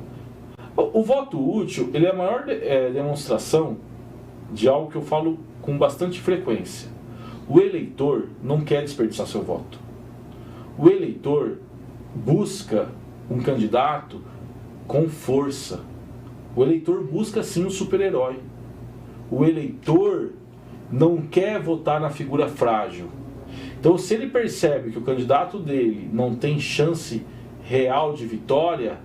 O voto útil, ele é a maior demonstração de algo que eu falo com bastante frequência. O eleitor não quer desperdiçar seu voto. O eleitor busca um candidato com força. O eleitor busca sim um super-herói. O eleitor não quer votar na figura frágil. Então, se ele percebe que o candidato dele não tem chance real de vitória,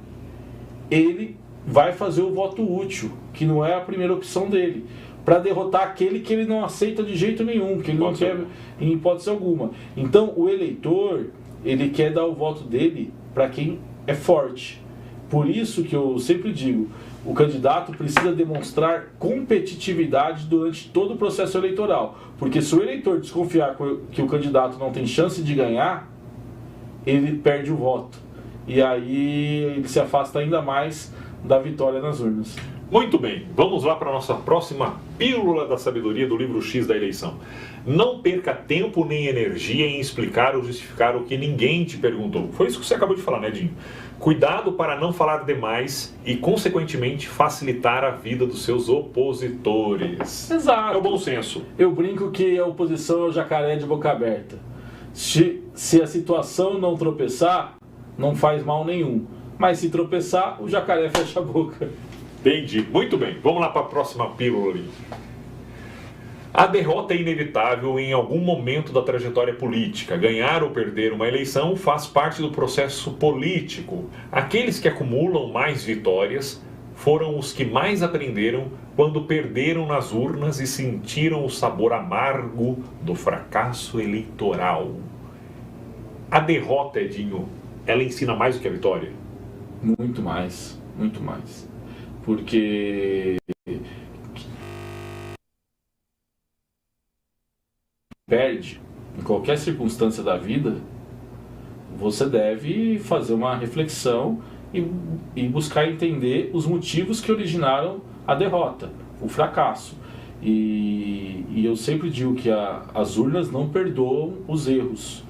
ele vai fazer o voto útil, que não é a primeira opção dele, para derrotar aquele que ele não aceita de jeito nenhum, que ele não quer em hipótese alguma. Então, o eleitor, ele quer dar o voto dele para quem é forte. Por isso que eu sempre digo, o candidato precisa demonstrar competitividade durante todo o processo eleitoral. Porque se o eleitor desconfiar que o candidato não tem chance de ganhar, ele perde o voto. E aí ele se afasta ainda mais da vitória nas urnas. Muito bem, vamos lá para a nossa próxima pílula da sabedoria do livro X da eleição. Não perca tempo nem energia em explicar ou justificar o que ninguém te perguntou. Foi isso que você acabou de falar, né, Dinho? Cuidado para não falar demais e, consequentemente, facilitar a vida dos seus opositores. Exato. É o bom senso. Eu brinco que a oposição é o jacaré de boca aberta. Se a situação não tropeçar, não faz mal nenhum. Mas se tropeçar, o jacaré fecha a boca. Entendi. Muito bem. Vamos lá para a próxima pílula ali. A derrota é inevitável em algum momento da trajetória política. Ganhar ou perder uma eleição faz parte do processo político. Aqueles que acumulam mais vitórias foram os que mais aprenderam quando perderam nas urnas e sentiram o sabor amargo do fracasso eleitoral. A derrota, Edinho, ela ensina mais do que a vitória? Muito mais, muito mais. Porque perde em qualquer circunstância da vida, você deve fazer uma reflexão e buscar entender os motivos que originaram a derrota, o fracasso. E eu sempre digo que as urnas não perdoam os erros.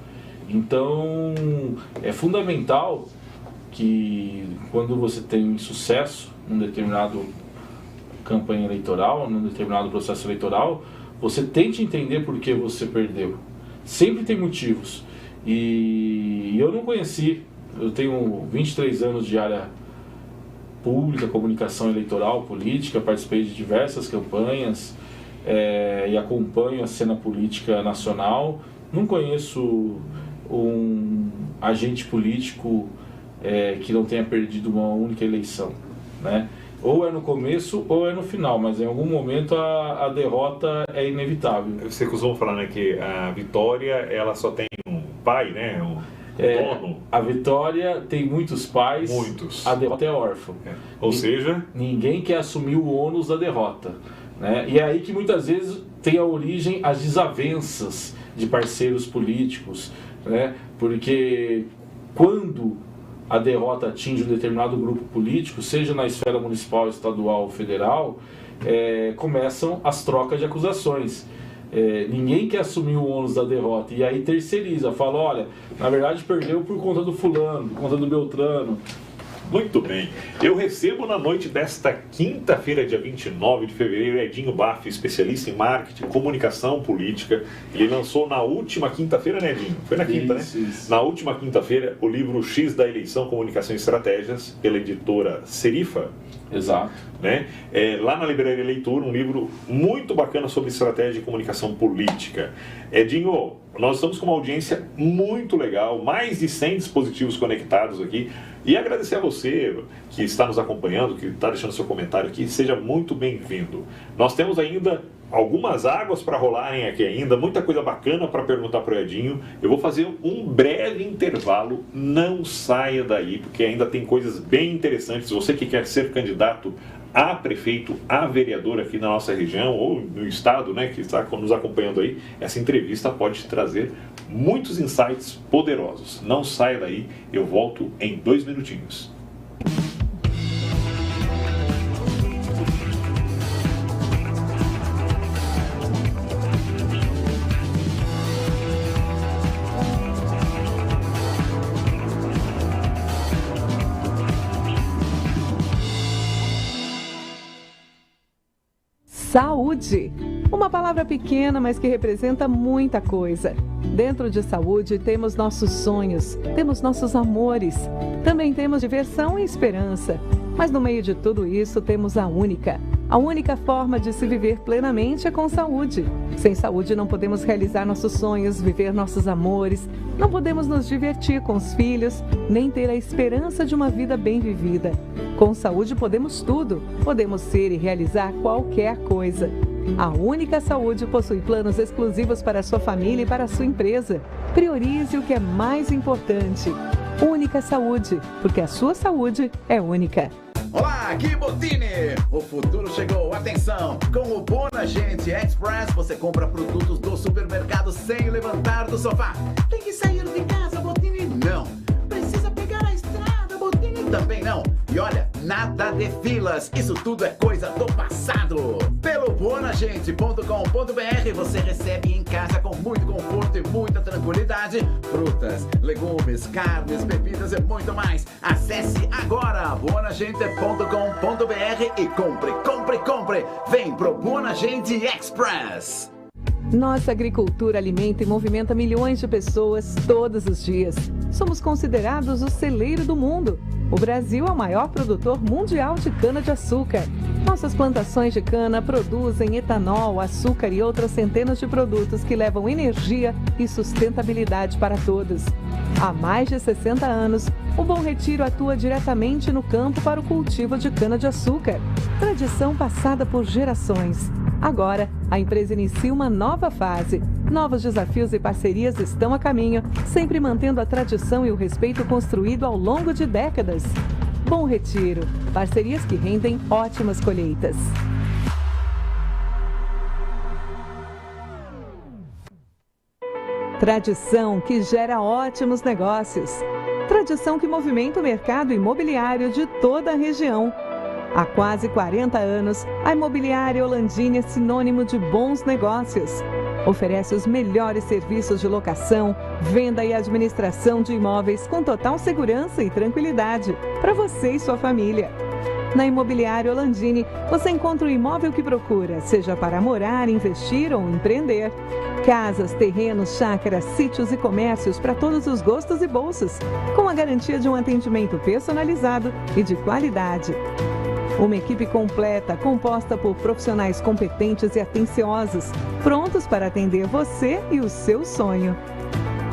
Então é fundamental que quando você tem sucesso num determinado campanha eleitoral, num determinado processo eleitoral, você tente entender por que você perdeu. Sempre tem motivos. E eu não conheci, eu tenho 23 anos de área pública, comunicação eleitoral, política, participei de diversas campanhas e acompanho a cena política nacional. Não conheço um agente político que não tenha perdido uma única eleição, né? Ou é no começo ou é no final, mas em algum momento a derrota é inevitável. Você costuma falar, né, que a vitória ela só tem um pai, né? Dono. A vitória tem muitos pais, a derrota é órfã. Ou seja, ninguém quer assumir o ônus da derrota, né? E é aí que muitas vezes tem a origem as desavenças de parceiros políticos, né? Porque quando a derrota atinge um determinado grupo político, seja na esfera municipal, estadual ou federal, começam as trocas de acusações. Ninguém quer assumir o ônus da derrota, e aí terceiriza, fala, olha, na verdade perdeu por conta do fulano, por conta do Beltrano. Muito bem. Eu recebo na noite desta quinta-feira, dia 29 de fevereiro, Edinho Baff, especialista em marketing, comunicação política. Ele lançou na última quinta-feira, né, Edinho? Foi na quinta, né? Isso. Na última quinta-feira, o livro X da Eleição, Comunicação e Estratégias, pela editora Serifa. Exato. Né? Lá na Livraria Leitura, um livro muito bacana sobre estratégia de comunicação política. Edinho, nós estamos com uma audiência muito legal, mais de 100 dispositivos conectados aqui, e agradecer a você que está nos acompanhando, que está deixando seu comentário aqui, seja muito bem-vindo. Nós temos ainda algumas águas para rolarem aqui ainda, muita coisa bacana para perguntar para o Edinho. Eu vou fazer um breve intervalo, não saia daí, porque ainda tem coisas bem interessantes. Você que quer ser candidato a prefeito, a vereador aqui na nossa região ou no estado, né, que está nos acompanhando aí, essa entrevista pode te trazer muitos insights poderosos. Não saia daí, eu volto em 2 minutinhos. Saúde, uma palavra pequena, mas que representa muita coisa. Dentro de saúde temos nossos sonhos, temos nossos amores, também temos diversão e esperança. Mas no meio de tudo isso temos a única forma de se viver plenamente é com saúde. Sem saúde não podemos realizar nossos sonhos, viver nossos amores, não podemos nos divertir com os filhos, nem ter a esperança de uma vida bem vivida. Com saúde podemos tudo, podemos ser e realizar qualquer coisa. A Única Saúde possui planos exclusivos para a sua família e para a sua empresa. Priorize o que é mais importante. Única Saúde, porque a sua saúde é única. Olá, aqui Botini! O futuro chegou, atenção! Com o Bonagente Express você compra produtos do supermercado sem levantar do sofá. Tem que sair de casa, Botini? Não! Precisa pegar a estrada, Botini? Também não! E olha, nada de filas, isso tudo é coisa do passado! Pelo bonagente.com.br você recebe em casa com muito conforto e muita tranquilidade frutas, legumes, carnes, bebidas e muito mais. Acesse agora bonagente.com.br e compre! Vem pro Bonagente Express! Nossa agricultura alimenta e movimenta milhões de pessoas todos os dias. Somos considerados o celeiro do mundo. O Brasil é o maior produtor mundial de cana-de-açúcar. Nossas plantações de cana produzem etanol, açúcar e outras centenas de produtos que levam energia e sustentabilidade para todos. Há mais de 60 anos, o Bom Retiro atua diretamente no campo para o cultivo de cana-de-açúcar. Tradição passada por gerações. Agora, a empresa inicia uma nova fase. Novos desafios e parcerias estão a caminho, sempre mantendo a tradição e o respeito construído ao longo de décadas. Bom Retiro, parcerias que rendem ótimas colheitas. Tradição que gera ótimos negócios. Tradição que movimenta o mercado imobiliário de toda a região. Há quase 40 anos, a Imobiliária Hollandini é sinônimo de bons negócios. Oferece os melhores serviços de locação, venda e administração de imóveis com total segurança e tranquilidade para você e sua família. Na Imobiliária Landini, você encontra o imóvel que procura, seja para morar, investir ou empreender. Casas, terrenos, chácaras, sítios e comércios para todos os gostos e bolsos, com a garantia de um atendimento personalizado e de qualidade. Uma equipe completa, composta por profissionais competentes e atenciosos, prontos para atender você e o seu sonho.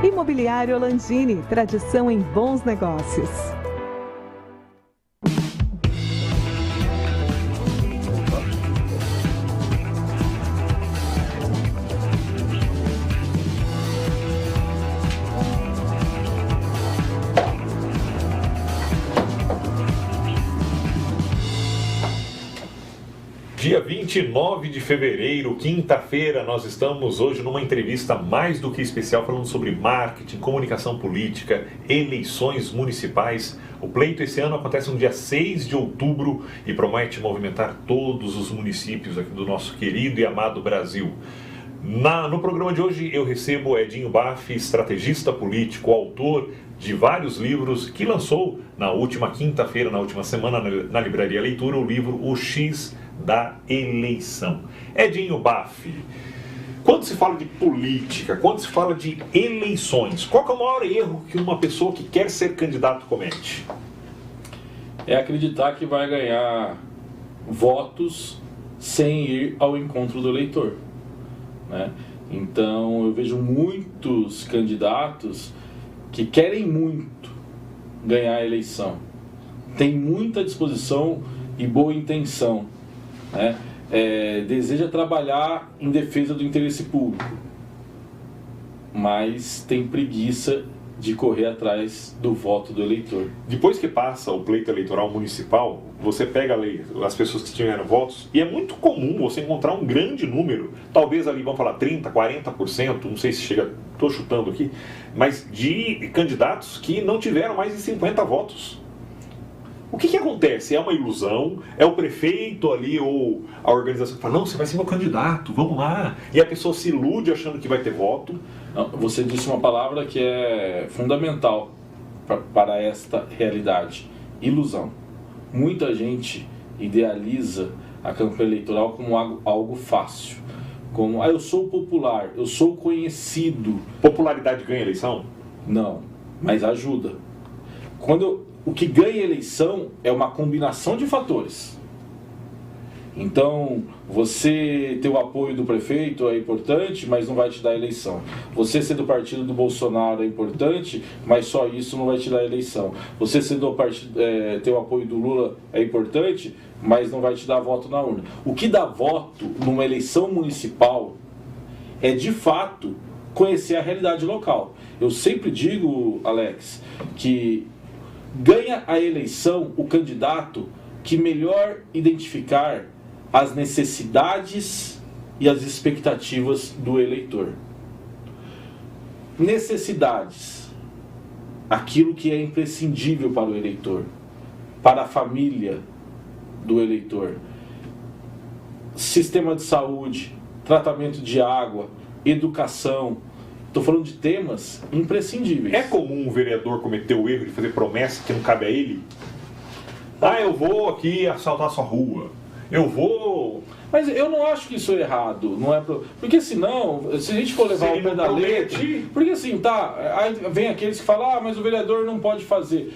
Imobiliário Landini, tradição em bons negócios. Dia 29 de fevereiro, quinta-feira, nós estamos hoje numa entrevista mais do que especial falando sobre marketing, comunicação política, eleições municipais. O pleito esse ano acontece no dia 6 de outubro e promete movimentar todos os municípios aqui do nosso querido e amado Brasil. No programa de hoje eu recebo Edinho Baff, estrategista político, autor de vários livros, que lançou na última quinta-feira, na última semana, na Livraria Leitura, o livro O X da Eleição. Edinho Baff, quando se fala de política, quando se fala de eleições, qual que é o maior erro que uma pessoa que quer ser candidato comete? É acreditar que vai ganhar votos sem ir ao encontro do eleitor, né? Então eu vejo muitos candidatos que querem muito ganhar a eleição, tem muita disposição e boa intenção, né? Deseja trabalhar em defesa do interesse público, mas tem preguiça de correr atrás do voto do eleitor. Depois que passa o pleito eleitoral municipal, você pega as pessoas que tiveram votos, e é muito comum você encontrar um grande número, talvez ali vamos falar 30%, 40%, não sei se chega, estou chutando aqui, mas de candidatos que não tiveram mais de 50 votos. O que acontece? É uma ilusão? É o prefeito ali ou a organização que fala, não, você vai ser meu candidato, vamos lá. E a pessoa se ilude achando que vai ter voto. Não, você disse uma palavra que é fundamental para esta realidade: ilusão. Muita gente idealiza a campanha eleitoral como algo fácil. Como, eu sou popular, eu sou conhecido. Popularidade ganha eleição? Não, mas ajuda. O que ganha eleição é uma combinação de fatores. Então, você ter o apoio do prefeito é importante, mas não vai te dar eleição. Você ser do partido do Bolsonaro é importante, mas só isso não vai te dar eleição. Você ser do ter o apoio do Lula é importante, mas não vai te dar voto na urna. O que dá voto numa eleição municipal é, de fato, conhecer a realidade local. Eu sempre digo, Alex, que ganha a eleição o candidato que melhor identificar as necessidades e as expectativas do eleitor. Necessidades: aquilo que é imprescindível para o eleitor, para a família do eleitor. Sistema de saúde, tratamento de água, educação. Estou falando de temas imprescindíveis. É comum um vereador cometer o erro de fazer promessa que não cabe a ele? Eu vou aqui assaltar sua rua. Eu vou... Mas eu não acho que isso é errado. Não é porque senão, se a gente for levar o pé da letra... Porque assim, aí vem aqueles que falam, mas o vereador não pode fazer.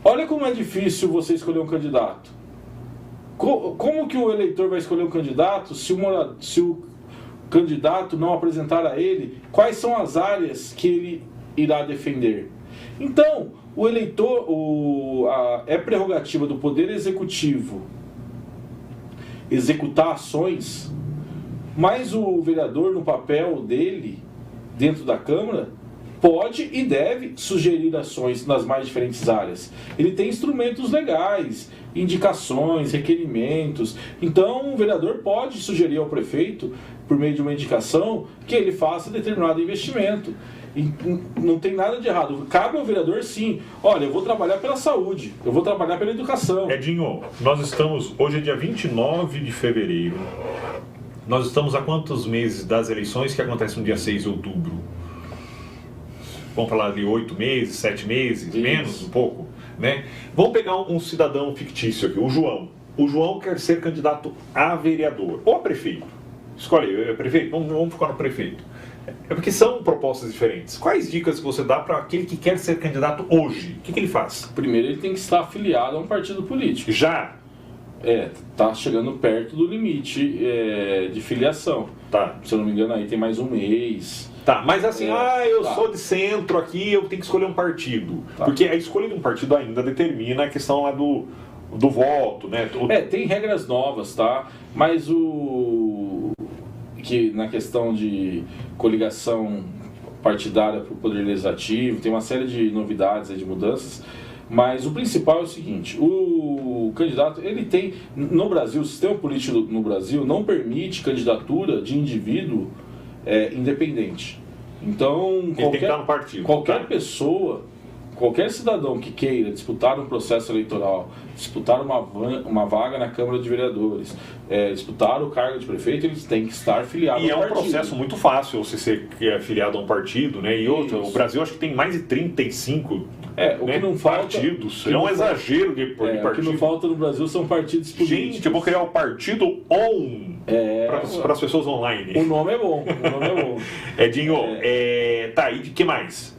Olha como é difícil você escolher um candidato. Como que o eleitor vai escolher um candidato se o candidato não apresentar a ele quais são as áreas que ele irá defender? Então, o eleitor, é prerrogativa do Poder Executivo executar ações, mas o vereador, no papel dele, dentro da Câmara, pode e deve sugerir ações nas mais diferentes áreas. Ele tem instrumentos legais, indicações, requerimentos. Então, o vereador pode sugerir ao prefeito, por meio de uma indicação, que ele faça determinado investimento. E não tem nada de errado. Cabe ao vereador, sim. Olha, eu vou trabalhar pela saúde, eu vou trabalhar pela educação. Edinho, hoje é dia 29 de fevereiro. Nós estamos há quantos meses das eleições que acontecem no dia 6 de outubro? Vamos falar de 8 meses, 7 meses, menos um pouco? né? Vamos pegar um cidadão fictício aqui, o João. O João quer ser candidato a vereador ou a prefeito. Escolhe, prefeito? Vamos ficar no prefeito. É porque são propostas diferentes. Quais dicas você dá para aquele que quer ser candidato hoje? O que ele faz? Primeiro, ele tem que estar afiliado a um partido político. Já? Tá chegando perto do limite de filiação. Tá. Se eu não me engano, aí tem mais um mês. Tá, mas assim, eu sou de centro aqui, eu tenho que escolher um partido. Tá. Porque a escolha de um partido ainda determina a questão lá do voto, né? Tem regras novas, tá? Mas que na questão de coligação partidária para o Poder Legislativo, tem uma série de novidades, de mudanças, mas o principal é o seguinte, o candidato, ele tem, no Brasil, o sistema político no Brasil não permite candidatura de indivíduo independente. Então, ele tem que estar no partido. Qualquer pessoa, qualquer cidadão que queira disputar um processo eleitoral, disputar uma vaga na Câmara de Vereadores, disputar o cargo de prefeito, eles têm que estar filiados ao partido. E é um processo muito fácil você ser filiado a um partido, né? E outro, o Brasil acho que tem mais de 35 que não falta, partidos. É um exagero de partido. O que não falta no Brasil são partidos políticos. Gente, eu vou criar o partido para as pessoas online. O nome é bom. Edinho, tá, e de que mais?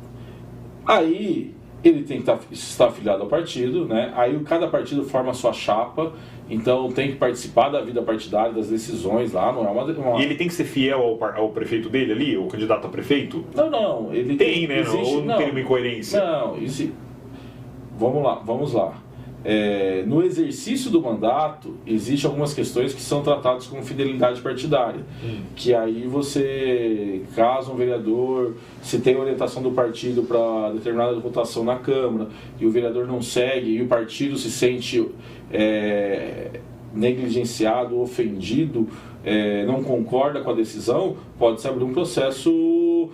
Aí ele tem que estar afiliado ao partido, né? Aí cada partido forma a sua chapa, então tem que participar da vida partidária, das decisões lá, não é uma... E ele tem que ser fiel ao prefeito dele ali, o candidato a prefeito? Não, ele tem, né? Ou não tem uma incoerência? Não, vamos lá. No exercício do mandato, existem algumas questões que são tratadas como fidelidade partidária. Que aí você, caso um vereador, se tem orientação do partido para determinada votação na Câmara, e o vereador não segue, e o partido se sente negligenciado, ofendido, não concorda com a decisão, pode-se abrir um processo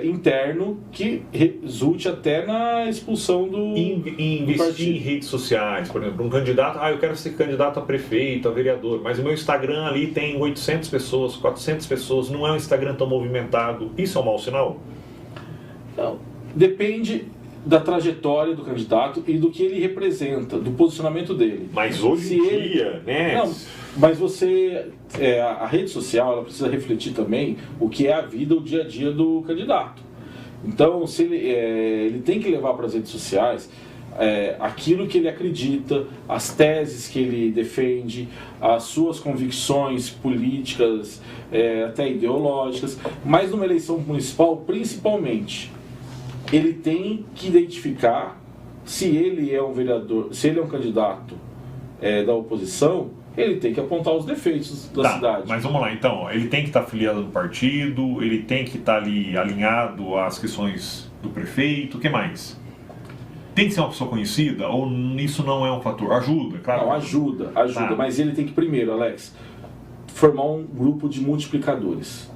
interno que resulte até na expulsão do investir em redes sociais, por exemplo, um candidato, eu quero ser candidato a prefeito, a vereador, mas o meu Instagram ali tem 800 pessoas, 400 pessoas, não é um Instagram tão movimentado, isso é um mau sinal? Não, depende da trajetória do candidato e do que ele representa, do posicionamento dele. Mas hoje em dia, né? Não, mas a rede social, ela precisa refletir também o que é a vida, o dia a dia do candidato. Então, se ele tem que levar para as redes sociais aquilo que ele acredita, as teses que ele defende, as suas convicções políticas, até ideológicas, mas numa eleição municipal, principalmente, ele tem que identificar se ele é um vereador, se ele é um candidato da oposição, ele tem que apontar os defeitos da cidade. Mas vamos lá, então, ele tem que estar afiliado no partido, ele tem que estar ali alinhado às questões do prefeito, o que mais? Tem que ser uma pessoa conhecida ou isso não é um fator? Ajuda, claro. Não, ajuda, mas ele tem que primeiro, Alex, formar um grupo de multiplicadores.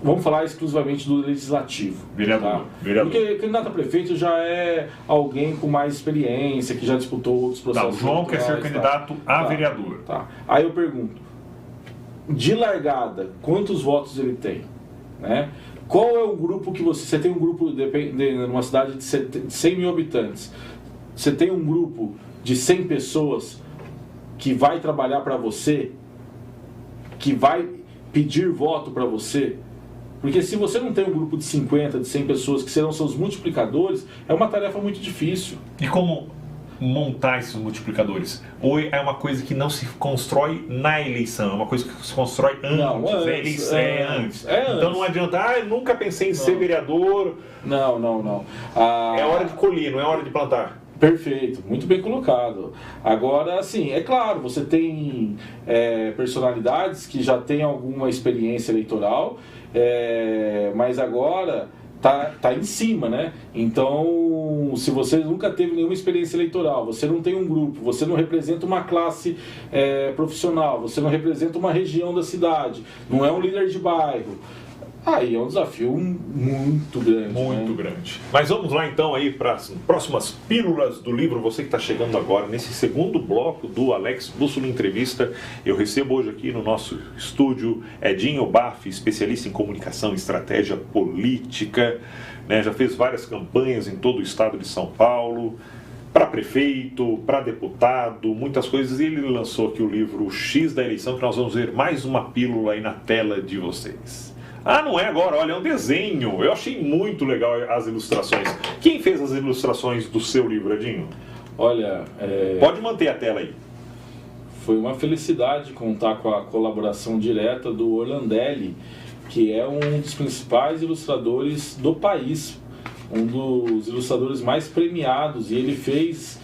Vamos falar exclusivamente do legislativo. Vereador. Porque candidato a prefeito já é alguém com mais experiência, que já disputou outros processos. O João quer ser candidato a vereador. Tá. Aí eu pergunto, de largada, quantos votos ele tem? Né? Qual é o grupo que você tem um grupo, numa cidade de 100 mil habitantes, você tem um grupo de 100 pessoas que vai trabalhar para você, que vai pedir voto para você? Porque se você não tem um grupo de 50, de 100 pessoas que serão seus multiplicadores, é uma tarefa muito difícil. E como montar esses multiplicadores? Ou é uma coisa que não se constrói na eleição, é uma coisa que se constrói antes, antes. Então não adianta, eu nunca pensei em ser vereador. Não. É hora de colher, não é hora de plantar. Perfeito, muito bem colocado. Agora, assim, é claro, você tem personalidades que já têm alguma experiência eleitoral, mas agora tá em cima, né? Então, se você nunca teve nenhuma experiência eleitoral, você não tem um grupo, você não representa uma classe profissional, você não representa uma região da cidade, não é um líder de bairro, aí é um desafio muito grande. Muito grande. Mas vamos lá então aí para as próximas pílulas do livro. Você que está chegando agora nesse segundo bloco do Alex Bússolo Entrevista. Eu recebo hoje aqui no nosso estúdio Edinho Baff, especialista em comunicação e estratégia política, né? Já fez várias campanhas em todo o estado de São Paulo. para prefeito, para deputado, muitas coisas. E ele lançou aqui o livro X da eleição, que nós vamos ver mais uma pílula aí na tela de vocês. Ah, não é agora, olha, é um desenho. Eu achei muito legal as ilustrações. Quem fez as ilustrações do seu livro, Edinho? Olha... Pode manter a tela aí. Foi uma felicidade contar com a colaboração direta do Orlandelli, que é um dos principais ilustradores do país, um dos ilustradores mais premiados, e ele fez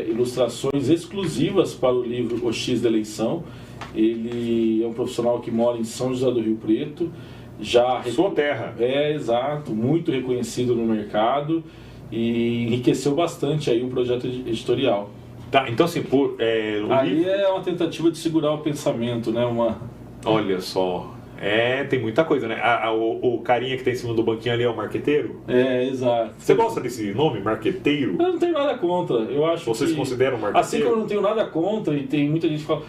ilustrações exclusivas para o livro O X da Eleição. Ele é um profissional que mora em São José do Rio Preto, sua terra. Exato, muito reconhecido no mercado, e enriqueceu bastante aí o projeto editorial. Tá, então assim, aí é uma tentativa de segurar o pensamento, né? Olha só, tem muita coisa, né? O carinha que tá em cima do banquinho ali é o marqueteiro? Exato. Você gosta desse nome, marqueteiro? Eu não tenho nada contra, eu acho. Vocês consideram marqueteiro? Assim como eu não tenho nada contra, e tem muita gente que fala,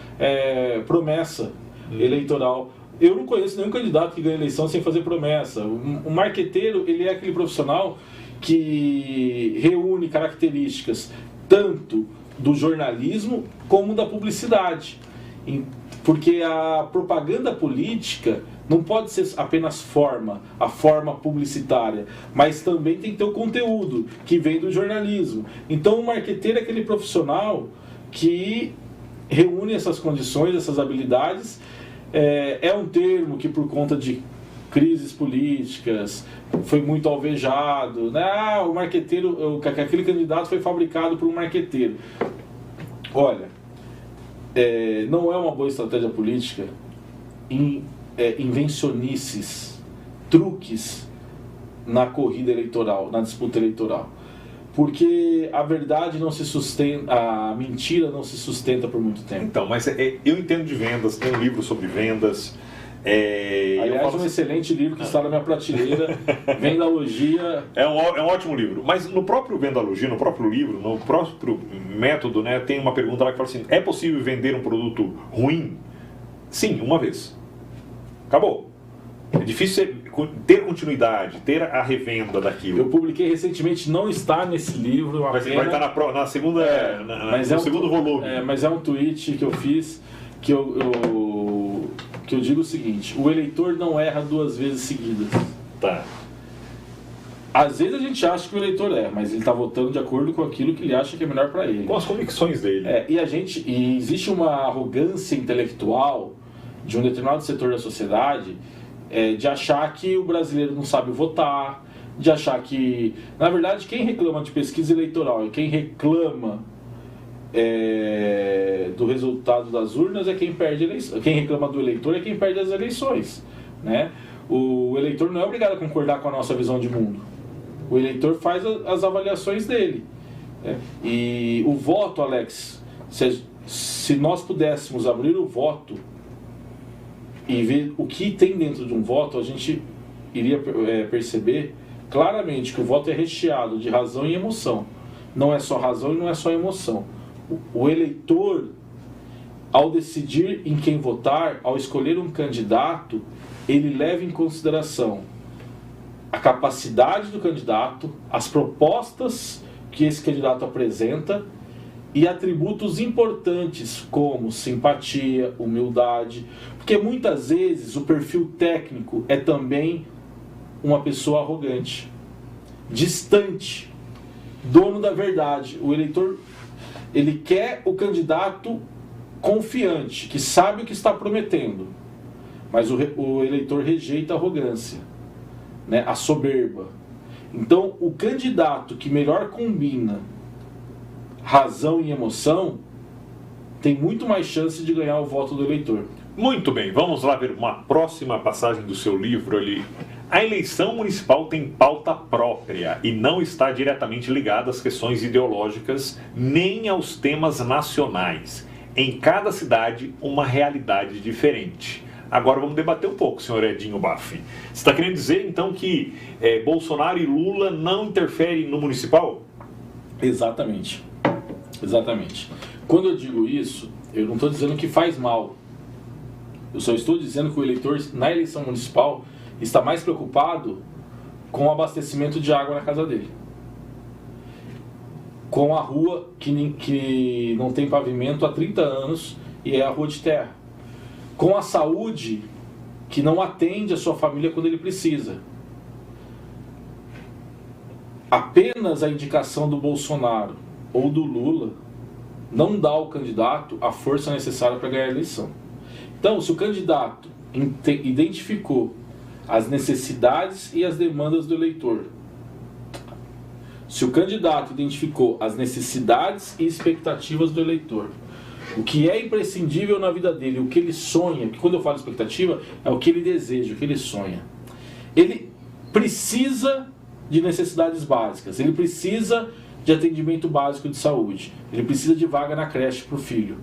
promessa eleitoral. Eu não conheço nenhum candidato que ganha eleição sem fazer promessa. O marqueteiro, ele é aquele profissional que reúne características tanto do jornalismo como da publicidade. Porque a propaganda política não pode ser apenas a forma publicitária, mas também tem que ter o conteúdo que vem do jornalismo. Então o marqueteiro é aquele profissional que reúne essas condições, essas habilidades. É um termo que, por conta de crises políticas, foi muito alvejado, né? O marqueteiro, aquele candidato foi fabricado por um marqueteiro. Olha, não é uma boa estratégia política invencionices, truques na corrida eleitoral, na disputa eleitoral. Porque a verdade não se sustenta, a mentira não se sustenta por muito tempo. Então, mas eu entendo de vendas, tem um livro sobre vendas. Aliás, um excelente livro que está na minha prateleira, Vendalogia. É um ótimo livro. Mas no próprio Vendalogia, no próprio livro, no próprio método, né, tem uma pergunta lá que fala assim: é possível vender um produto ruim? Sim, uma vez. Acabou. É difícil ter continuidade, ter a revenda daquilo. Eu publiquei recentemente, não está nesse livro. Vai estar na segunda, no segundo volume. Mas é um tweet que eu fiz que eu digo o seguinte: o eleitor não erra 2 vezes seguidas. Tá. Às vezes a gente acha que o eleitor erra, mas ele está votando de acordo com aquilo que ele acha que é melhor para ele. Com as convicções dele. E existe uma arrogância intelectual de um determinado setor da sociedade de achar que o brasileiro não sabe votar, de achar que... Na verdade, quem reclama de pesquisa eleitoral e quem reclama do resultado das urnas é quem perde a eleição. Quem reclama do eleitor é quem perde as eleições, né? O eleitor não é obrigado a concordar com a nossa visão de mundo. O eleitor faz as avaliações dele. E o voto, Alex, se nós pudéssemos abrir o voto e ver o que tem dentro de um voto, a gente iria perceber claramente que o voto é recheado de razão e emoção. Não é só razão e não é só emoção. O eleitor, ao decidir em quem votar, ao escolher um candidato, ele leva em consideração a capacidade do candidato, as propostas que esse candidato apresenta e atributos importantes como simpatia, humildade, porque muitas vezes o perfil técnico é também uma pessoa arrogante, distante, dono da verdade. O eleitor, ele quer o candidato confiante, que sabe o que está prometendo, mas o eleitor rejeita a arrogância, né, a soberba. Então, o candidato que melhor combina razão e emoção tem muito mais chance de ganhar o voto do eleitor. Muito bem, vamos lá ver uma próxima passagem do seu livro ali. A eleição municipal tem pauta própria e não está diretamente ligada às questões ideológicas nem aos temas nacionais. Em cada cidade, uma realidade diferente. Agora vamos debater um pouco, senhor Edinho Baffi. Você está querendo dizer, então, que Bolsonaro e Lula não interferem no municipal? Exatamente. Exatamente. Quando eu digo isso, eu não estou dizendo que faz mal. Eu só estou dizendo que o eleitor, na eleição municipal, está mais preocupado com o abastecimento de água na casa dele. com a rua que não tem pavimento há 30 anos e é a rua de terra. Com a saúde que não atende a sua família quando ele precisa. Apenas a indicação do Bolsonaro ou do Lula não dá ao candidato a força necessária para ganhar a eleição. Então, se o candidato identificou as necessidades e as demandas do eleitor, se o candidato identificou as necessidades e expectativas do eleitor, o que é imprescindível na vida dele, o que ele sonha, porque quando eu falo expectativa, é o que ele deseja, o que ele sonha. Ele precisa de necessidades básicas, ele precisa de atendimento básico de saúde, ele precisa de vaga na creche para o filho,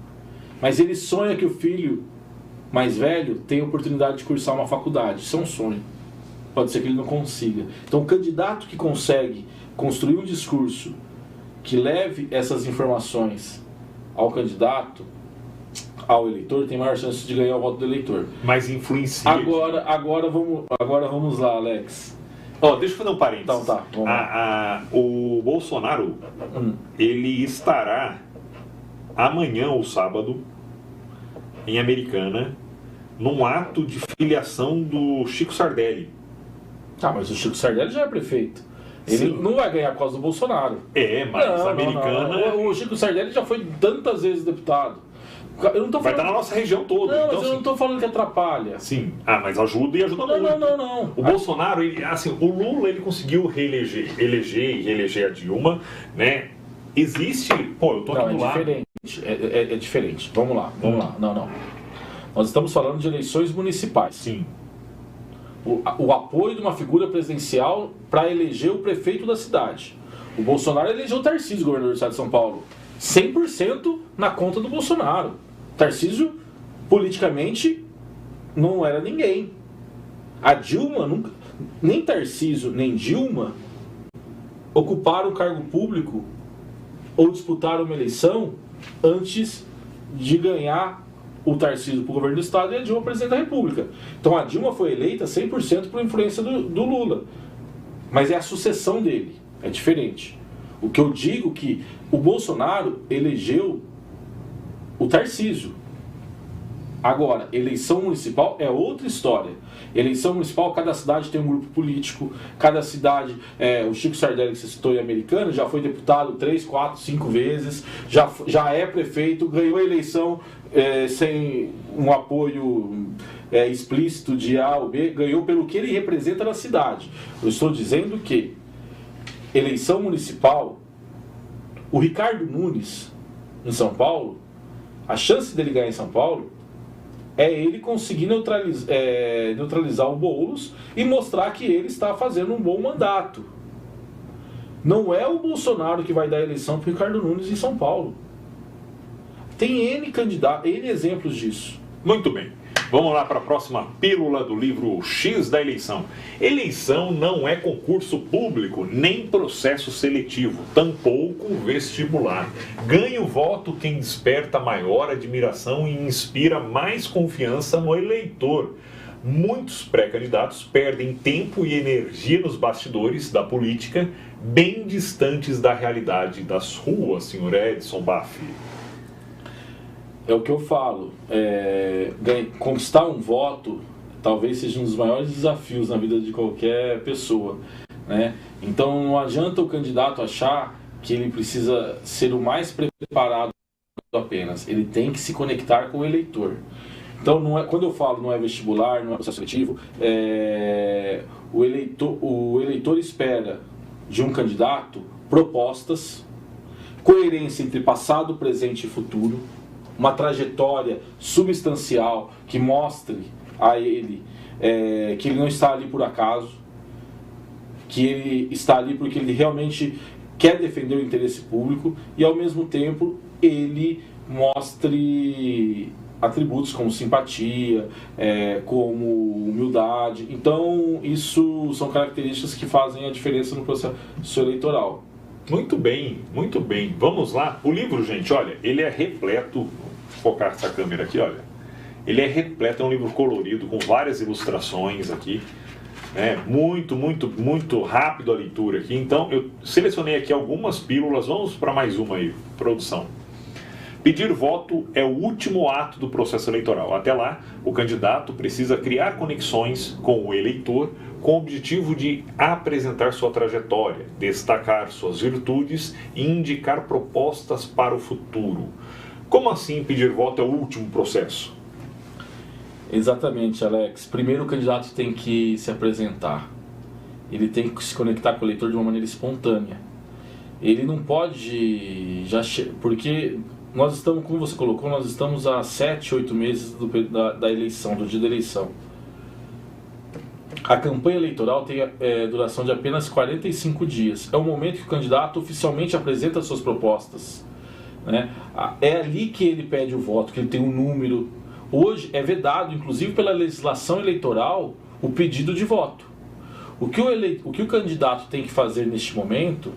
mas ele sonha que o filho mais velho tenha a oportunidade de cursar uma faculdade. Isso é um sonho. Pode ser que ele não consiga. Então, o candidato que consegue construir um discurso que leve essas informações ao candidato, ao eleitor, tem maior chance de ganhar o voto do eleitor. Mas influencia. Agora vamos lá, Alex. Deixa eu fazer um parênteses. Então tá, vamos lá. O Bolsonaro, ele estará amanhã ou sábado em Americana num ato de filiação do Chico Sardelli. Mas o Chico Sardelli já é prefeito. Ele não vai ganhar por causa do Bolsonaro. Mas a Americana... Não. O Chico Sardelli já foi tantas vezes deputado. Eu não tô falando... Vai estar na nossa região toda. Não, então, mas eu não estou falando que atrapalha. Sim. Mas ajuda e ajuda muito. Não. O Bolsonaro, o Lula, ele conseguiu reeleger a Dilma, né? Existe... eu tô aqui do lado. É diferente. Vamos lá. Não. Nós estamos falando de eleições municipais. Sim. O apoio de uma figura presidencial para eleger o prefeito da cidade. O Bolsonaro elegeu o Tarcísio, governador do estado de São Paulo. 100% na conta do Bolsonaro. Tarcísio, politicamente, não era ninguém. A Dilma, nunca, nem Tarcísio, nem Dilma, ocuparam cargo público ou disputaram uma eleição antes de ganhar o Tarcísio para o governo do estado e a Dilma presidente da República. Então a Dilma foi eleita 100% por influência do Lula. Mas é a sucessão dele, é diferente. O que eu digo que o Bolsonaro elegeu o Tarcísio. Agora, eleição municipal é outra história. Eleição municipal, cada cidade tem um grupo político, cada cidade, o Chico Sardelli que você citou em Americana, já foi deputado 3, 4, 5 vezes, já é prefeito, ganhou a eleição sem um apoio explícito de A ou B, ganhou pelo que ele representa na cidade. Eu estou dizendo que eleição municipal, o Ricardo Nunes, em São Paulo, a chance dele ganhar em São Paulo é ele conseguir neutralizar o Boulos e mostrar que ele está fazendo um bom mandato. Não é o Bolsonaro que vai dar a eleição para o Ricardo Nunes em São Paulo. Tem N candidatos, N exemplos disso. Muito bem. Vamos lá para a próxima pílula do livro X da eleição. Eleição não é concurso público, nem processo seletivo, tampouco vestibular. Ganha o voto quem desperta maior admiração e inspira mais confiança no eleitor. Muitos pré-candidatos perdem tempo e energia nos bastidores da política, bem distantes da realidade das ruas, senhor Edson Baff. É o que eu falo, conquistar um voto talvez seja um dos maiores desafios na vida de qualquer pessoa, né? Então não adianta o candidato achar que ele precisa ser o mais preparado apenas, ele tem que se conectar com o eleitor. Então quando eu falo não é vestibular, não é processo seletivo, o eleitor espera de um candidato propostas, coerência entre passado, presente e futuro, uma trajetória substancial que mostre a ele que ele não está ali por acaso, que ele está ali porque ele realmente quer defender o interesse público e, ao mesmo tempo, ele mostre atributos como simpatia, como humildade. Então, isso são características que fazem a diferença no processo eleitoral. Muito bem, muito bem. Vamos lá. O livro, gente, olha, ele é repleto. Vou focar essa câmera aqui, olha. Ele é repleto, é um livro colorido, com várias ilustrações aqui. Muito rápido a leitura aqui. Então, eu selecionei aqui algumas pílulas. Vamos para mais uma aí, produção. Pedir voto é o último ato do processo eleitoral. Até lá, o candidato precisa criar conexões com o eleitor com o objetivo de apresentar sua trajetória, destacar suas virtudes e indicar propostas para o futuro. Como assim pedir voto é o último processo? Exatamente, Alex. Primeiro o candidato tem que se apresentar. Ele tem que se conectar com o eleitor de uma maneira espontânea. Ele não pode porque nós estamos, como você colocou, nós estamos há 7, 8 meses da eleição, do dia da eleição. A campanha eleitoral tem duração de apenas 45 dias. É o momento que o candidato oficialmente apresenta suas propostas, né? É ali que ele pede o voto, que ele tem um número. Hoje é vedado, inclusive pela legislação eleitoral, o pedido de voto. O que o candidato tem que fazer neste momento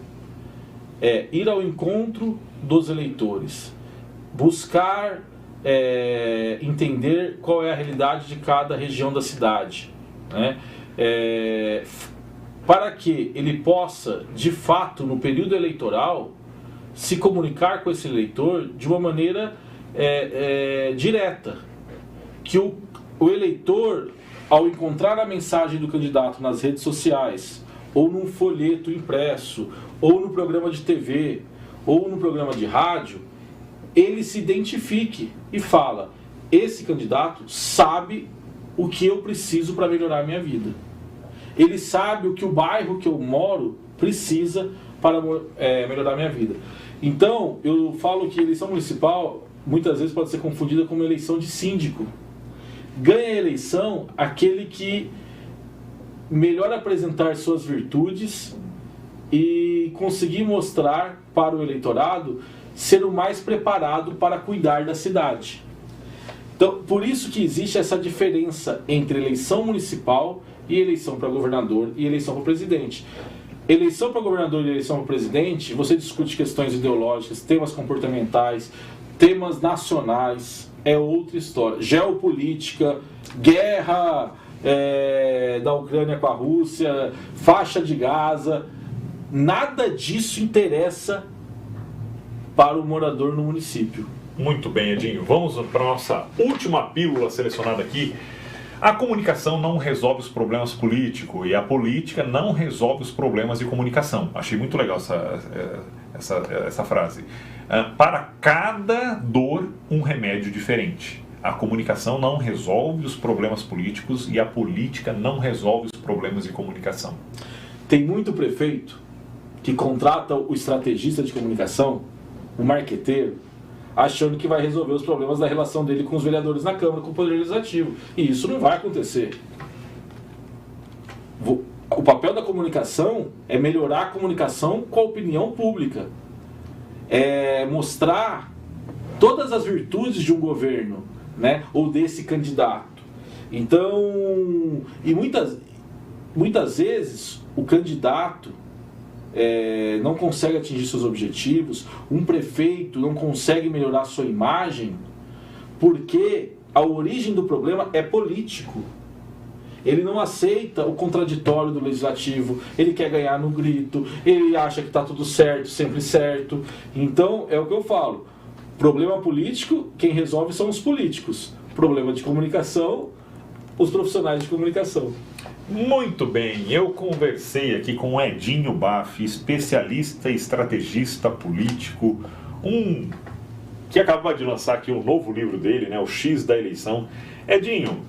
é ir ao encontro dos eleitores, buscar entender qual é a realidade de cada região da cidade, né? Para que ele possa, de fato, no período eleitoral, se comunicar com esse eleitor de uma maneira direta. Que o eleitor, ao encontrar a mensagem do candidato nas redes sociais, ou num folheto impresso, ou no programa de TV, ou no programa de rádio, ele se identifique e fala: esse candidato sabe o que eu preciso para melhorar a minha vida. Ele sabe o que o bairro que eu moro precisa para melhorar a minha vida. Então, eu falo que a eleição municipal muitas vezes pode ser confundida com uma eleição de síndico. Ganha a eleição aquele que melhor apresentar suas virtudes e conseguir mostrar para o eleitorado ser o mais preparado para cuidar da cidade. Então, por isso que existe essa diferença entre eleição municipal e eleição para governador e eleição para presidente. Eleição para governador e eleição para presidente, você discute questões ideológicas, temas comportamentais, temas nacionais, é outra história. Geopolítica, guerra da Ucrânia com a Rússia, faixa de Gaza, nada disso interessa para o morador no município. Muito bem, Edinho. Vamos para a nossa última pílula selecionada aqui. A comunicação não resolve os problemas políticos e a política não resolve os problemas de comunicação. Achei muito legal essa frase. Para cada dor, um remédio diferente. A comunicação não resolve os problemas políticos e a política não resolve os problemas de comunicação. Tem muito prefeito que contrata o estrategista de comunicação, o marqueteiro, achando que vai resolver os problemas da relação dele com os vereadores na Câmara, com o Poder Legislativo. E isso não vai acontecer. O papel da comunicação é melhorar a comunicação com a opinião pública. É mostrar todas as virtudes de um governo, né, ou desse candidato. Então, e muitas vezes o candidato não consegue atingir seus objetivos, um prefeito não consegue melhorar sua imagem, porque a origem do problema é político. Ele não aceita o contraditório do legislativo, ele quer ganhar no grito, ele acha que está tudo certo, sempre certo. Então, é o que eu falo, problema político, quem resolve são os políticos. Problema de comunicação, os profissionais de comunicação. Muito bem, eu conversei aqui com o Edinho Baff, especialista e estrategista político, que acaba de lançar aqui um novo livro dele, né, o X da Eleição. Edinho,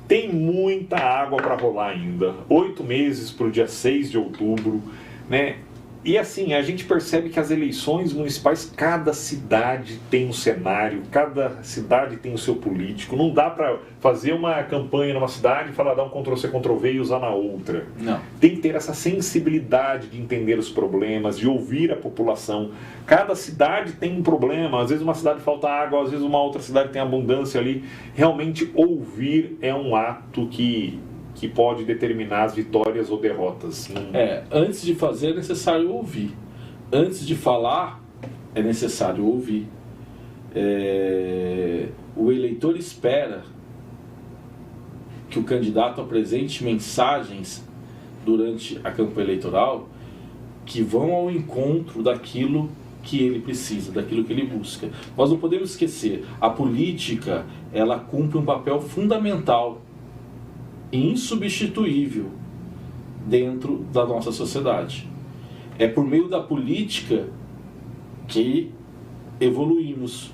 tem muita água para rolar ainda, 8 meses para o dia 6 de outubro, né? E assim, a gente percebe que as eleições municipais, cada cidade tem um cenário, cada cidade tem o seu político. Não dá para fazer uma campanha numa cidade e falar, dar um Ctrl-C, Ctrl-V e usar na outra. Não. Tem que ter essa sensibilidade de entender os problemas, de ouvir a população. Cada cidade tem um problema, às vezes uma cidade falta água, às vezes uma outra cidade tem abundância ali. Realmente ouvir é um ato que pode determinar as vitórias ou derrotas. Antes de fazer é necessário ouvir. Antes de falar é necessário ouvir. O eleitor espera que o candidato apresente mensagens durante a campanha eleitoral que vão ao encontro daquilo que ele precisa, daquilo que ele busca. Nós não podemos esquecer, a política, ela cumpre um papel fundamental e insubstituível dentro da nossa sociedade. É por meio da política que evoluímos,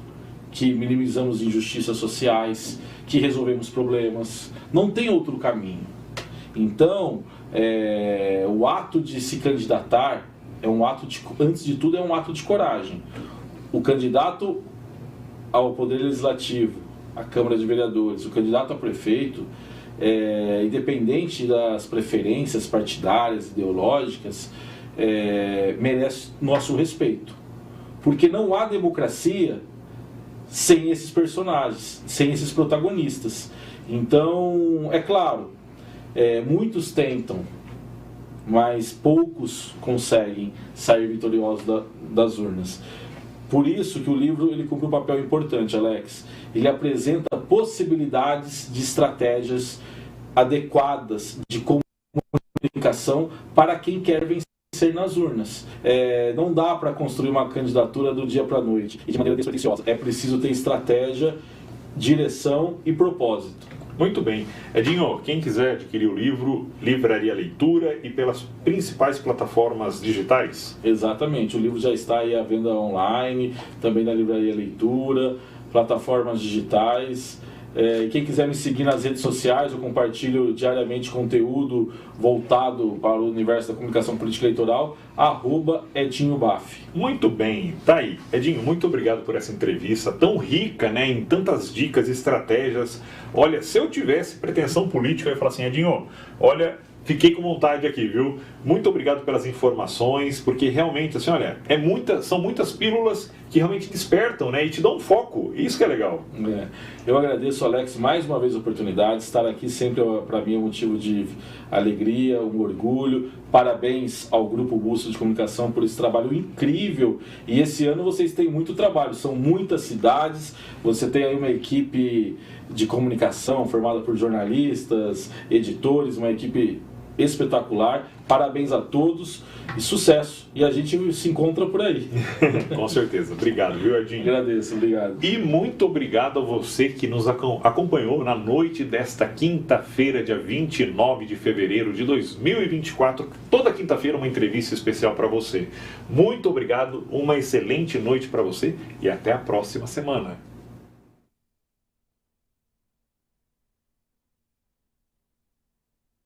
que minimizamos injustiças sociais, que resolvemos problemas. Não tem outro caminho. Então, o ato de se candidatar é um ato antes de tudo, é um ato de coragem. O candidato ao Poder Legislativo, à Câmara de Vereadores, o candidato a prefeito, independente das preferências partidárias, ideológicas, merece nosso respeito. Porque não há democracia sem esses personagens, sem esses protagonistas. Então, é claro, muitos tentam, mas poucos conseguem sair vitoriosos das urnas. Por isso que o livro ele cumpre um papel importante, Alex. Ele apresenta possibilidades de estratégias adequadas de comunicação para quem quer vencer nas urnas. Não dá para construir uma candidatura do dia para a noite e de maneira despretensiosa. É preciso ter estratégia, direção e propósito. Muito bem. Edinho, quem quiser adquirir o livro, Livraria Leitura e pelas principais plataformas digitais? Exatamente. O livro já está aí à venda online, também na Livraria Leitura, plataformas digitais. Quem quiser me seguir nas redes sociais, eu compartilho diariamente conteúdo voltado para o universo da comunicação política eleitoral, @EdinhoBaff. Muito bem, tá aí. Edinho, muito obrigado por essa entrevista tão rica, né, em tantas dicas e estratégias. Olha, se eu tivesse pretensão política, eu ia falar assim, Edinho, olha, fiquei com vontade aqui, viu? Muito obrigado pelas informações, porque realmente, assim, olha, são muitas pílulas que realmente despertam, né, e te dão um foco. Isso que é legal. Eu agradeço, Alex, mais uma vez a oportunidade. Estar aqui sempre, para mim, é um motivo de alegria, um orgulho. Parabéns ao Grupo Bússola de Comunicação por esse trabalho incrível. E esse ano vocês têm muito trabalho, são muitas cidades. Você tem aí uma equipe de comunicação formada por jornalistas, editores, uma equipe espetacular. Parabéns a todos e sucesso. E a gente se encontra por aí. Com certeza. Obrigado, viu, Edinho? Agradeço, obrigado. E muito obrigado a você que nos acompanhou na noite desta quinta-feira, dia 29 de fevereiro de 2024. Toda quinta-feira uma entrevista especial para você. Muito obrigado, uma excelente noite para você e até a próxima semana.